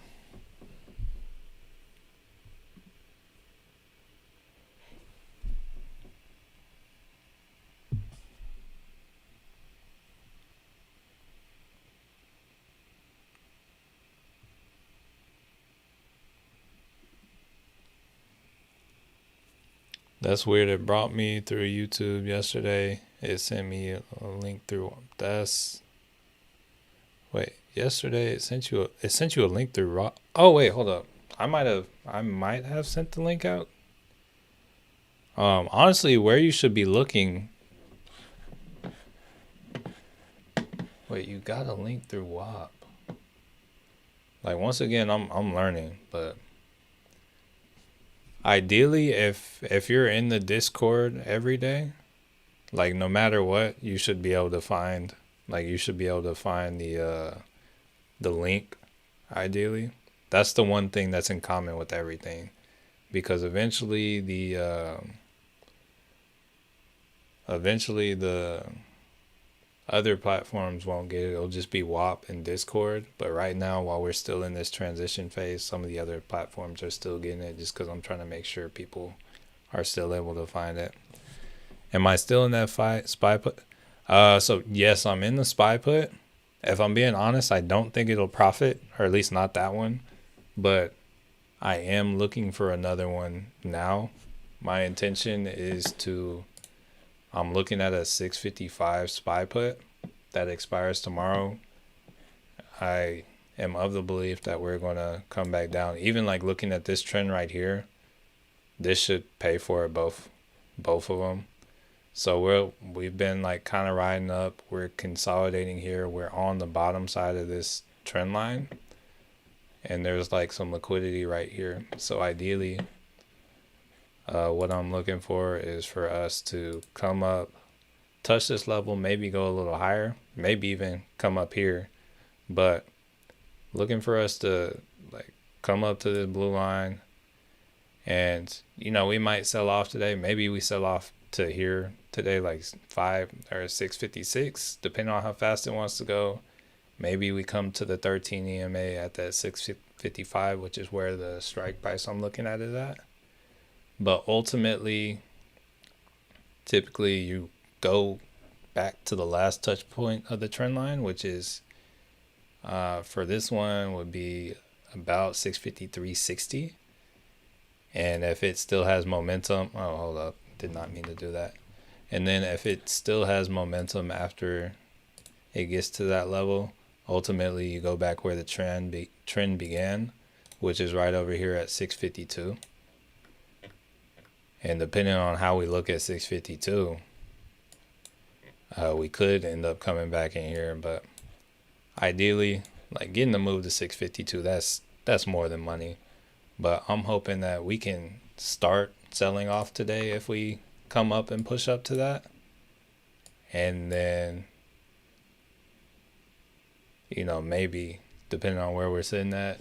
That's weird. It brought me through YouTube yesterday. It sent me a link through. Wait. Yesterday it sent you a link through Raw. Oh wait, hold up. I might have sent the link out. Honestly, where you should be looking. Wait, you got a link through WAP. Like once again, I'm learning, but ideally, if you're in the Discord every day, like no matter what, you should be able to find the link. Ideally, that's the one thing that's in common with everything, because eventually the other platforms won't get it. It'll just be WAP and Discord. But right now, while we're still in this transition phase, some of the other platforms are still getting it just because I'm trying to make sure people are still able to find it. Am I still in that spy put? So yes, I'm in the spy put. If I'm being honest, I don't think it'll profit, or at least not that one. But I am looking for another one now. My intention is I'm looking at a 655 spy put that expires tomorrow. I am of the belief that we're going to come back down. Even like looking at this trend right here, this should pay for it, both of them. So we've been like kind of riding up. We're consolidating here. We're on the bottom side of this trend line. and there's like some liquidity right here. So ideally, what I'm looking for is for us to come up, touch this level, maybe go a little higher, maybe even come up here, but looking for us to like come up to the blue line, and we might sell off today. Maybe we sell off to here today, like 656, depending on how fast it wants to go. Maybe we come to the 13 EMA at that 655, which is where the strike price I'm looking at is at. But ultimately, typically you go back to the last touch point of the trend line, which is for this one would be about 653.60. And if it still has momentum, oh, hold up, did not mean to do that. And then if it still has momentum after it gets to that level, ultimately you go back where the trend began, which is right over here at 652. And depending on how we look at 652, we could end up coming back in here, but ideally, like getting the move to 652, that's more than money. But I'm hoping that we can start selling off today if we come up and push up to that. And then, maybe depending on where we're sitting at,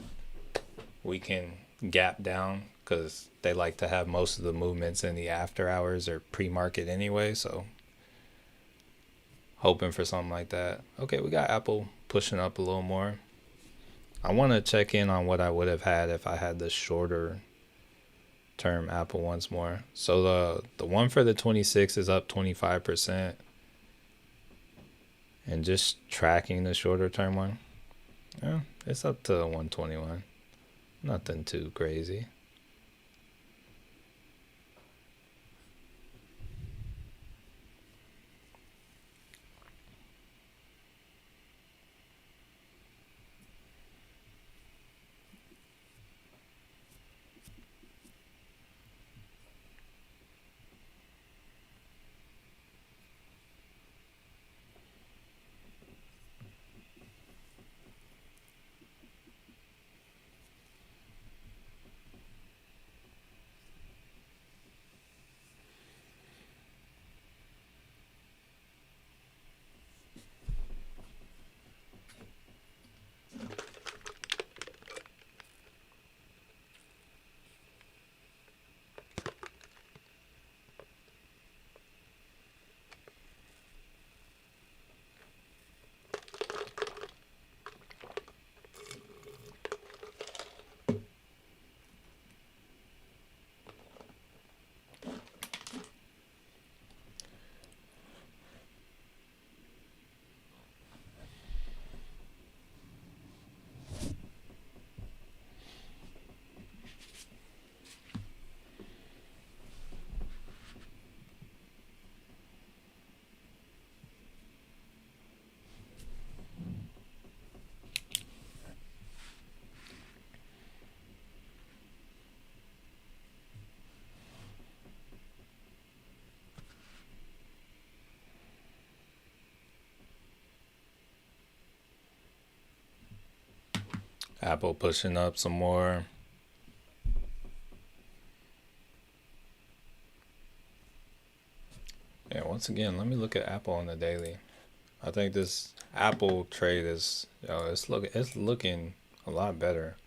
we can gap down, because they like to have most of the movements in the after hours or pre-market anyway. So hoping for something like that. Okay, we got Apple pushing up a little more. I want to check in on what I would have had if I had the shorter term Apple once more. So the one for the 26 is up 25%. And just tracking the shorter term one, yeah, it's up to 121. Nothing too crazy. Apple pushing up some more. Yeah, once again, let me look at Apple on the daily. I think this Apple trade is, it's looking a lot better.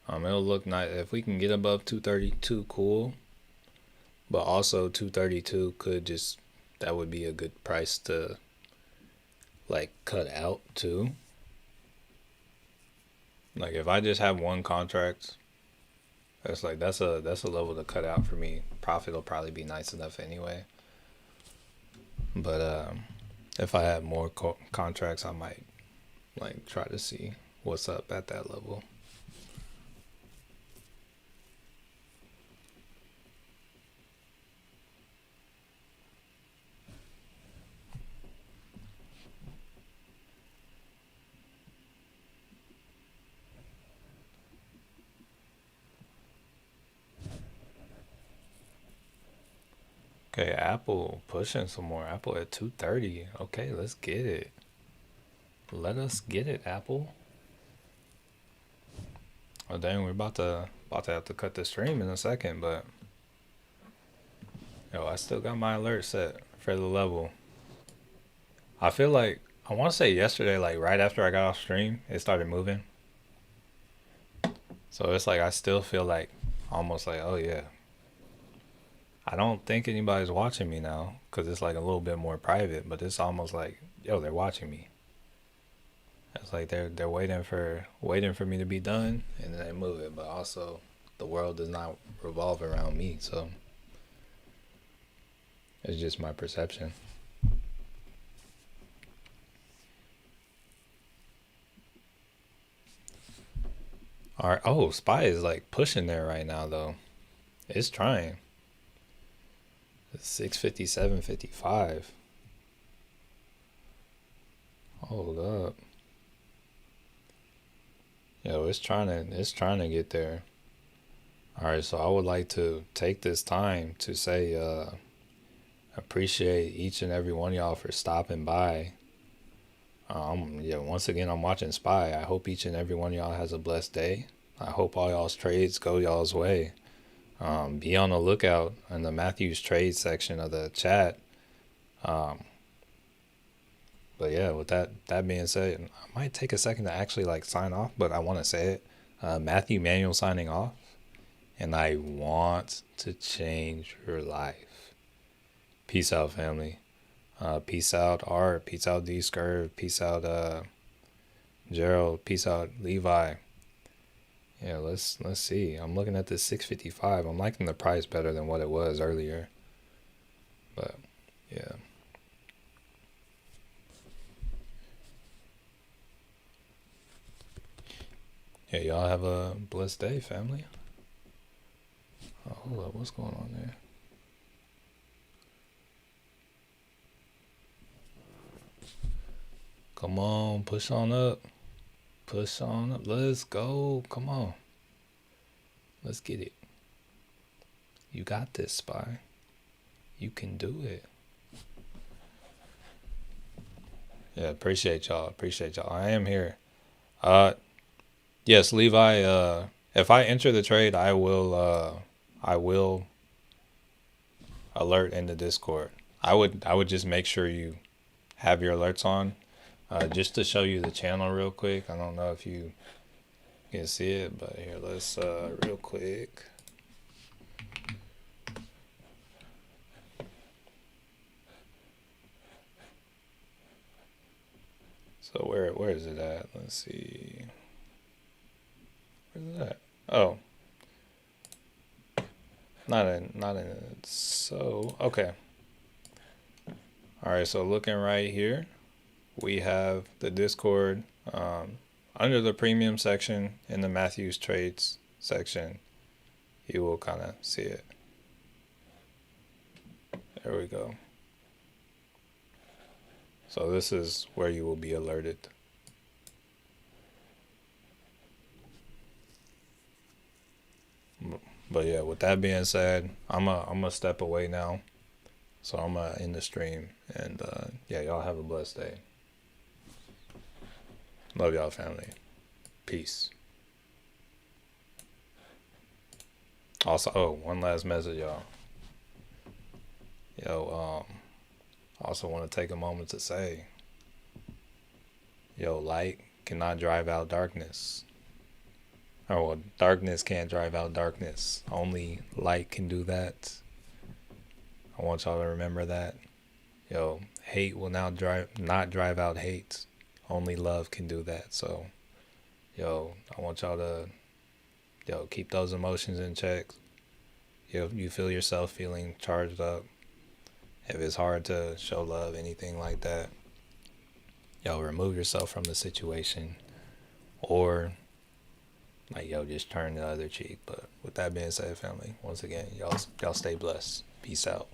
It'll look nice if we can get above 232. Cool, but also 232 that would be a good price to like cut out too. Like if I just have one contract, that's a level to cut out for me. Profit will probably be nice enough anyway. But if I have more contracts, I might like try to see what's up at that level. Okay, Apple pushing some more. Apple at 230. Okay, let's get it. Let us get it, Apple. Oh dang, we're about to have to cut the stream in a second, but yo, I still got my alert set for the level. I feel like I want to say yesterday, like right after I got off stream, it started moving. So it's like I still feel like almost like, oh yeah, I don't think anybody's watching me now because it's like a little bit more private, but it's almost like, yo, they're watching me. It's like they're waiting for me to be done and then they move it, but also the world does not revolve around me, so it's just my perception. All right. Oh, Spy is like pushing there right now though. It's trying. It's 657.55. Hold up. Yo, it's trying to get there. All right, so I would like to take this time to say appreciate each and every one of y'all for stopping by. Yeah, once again, I'm watching Spy. I hope each and every one of y'all has a blessed day. I hope all y'all's trades go y'all's way. Be on the lookout in the Matthews trade section of the chat. Um, but yeah, with that being said, I might take a second to actually like sign off, but I want to say it. Matthew Manuel signing off, and I want to change your life. Peace out, family. Peace out, Art. Peace out, D Scurv. Peace out, Gerald. Peace out, Levi. Yeah, let's see. I'm looking at this 655. I'm liking the price better than what it was earlier. But yeah. Yeah, y'all have a blessed day, family. Oh, hold up, what's going on there? Come on, push on up. Push on up. Let's go. Come on. Let's get it. You got this, Spy. You can do it. Yeah, appreciate y'all. Appreciate y'all. I am here. Yes, Levi, if I enter the trade, I will alert in the Discord. I would just make sure you have your alerts on. Just to show you the channel real quick. I don't know if you can see it, but here, let's real quick. So where is it at? Let's see. Where's it at? Oh, not in so okay. All right, so looking right here, we have the Discord under the premium section in the Matthews trades section. You will kind of see it. There we go. So this is where you will be alerted. But yeah, with that being said, I'm a step away now. So I'm in the stream. And yeah, y'all have a blessed day. Love y'all, family. Peace. Also, oh, one last message, y'all. Yo, also want to take a moment to say, yo, light cannot drive out darkness. Oh, well, darkness can't drive out darkness. Only light can do that. I want y'all to remember that. Yo, hate will not drive out hate. Only love can do that. So, yo, I want y'all to, keep those emotions in check. You feel yourself feeling charged up. If it's hard to show love, anything like that, remove yourself from the situation, or like, just turn the other cheek. But with that being said, family, once again, y'all stay blessed. Peace out.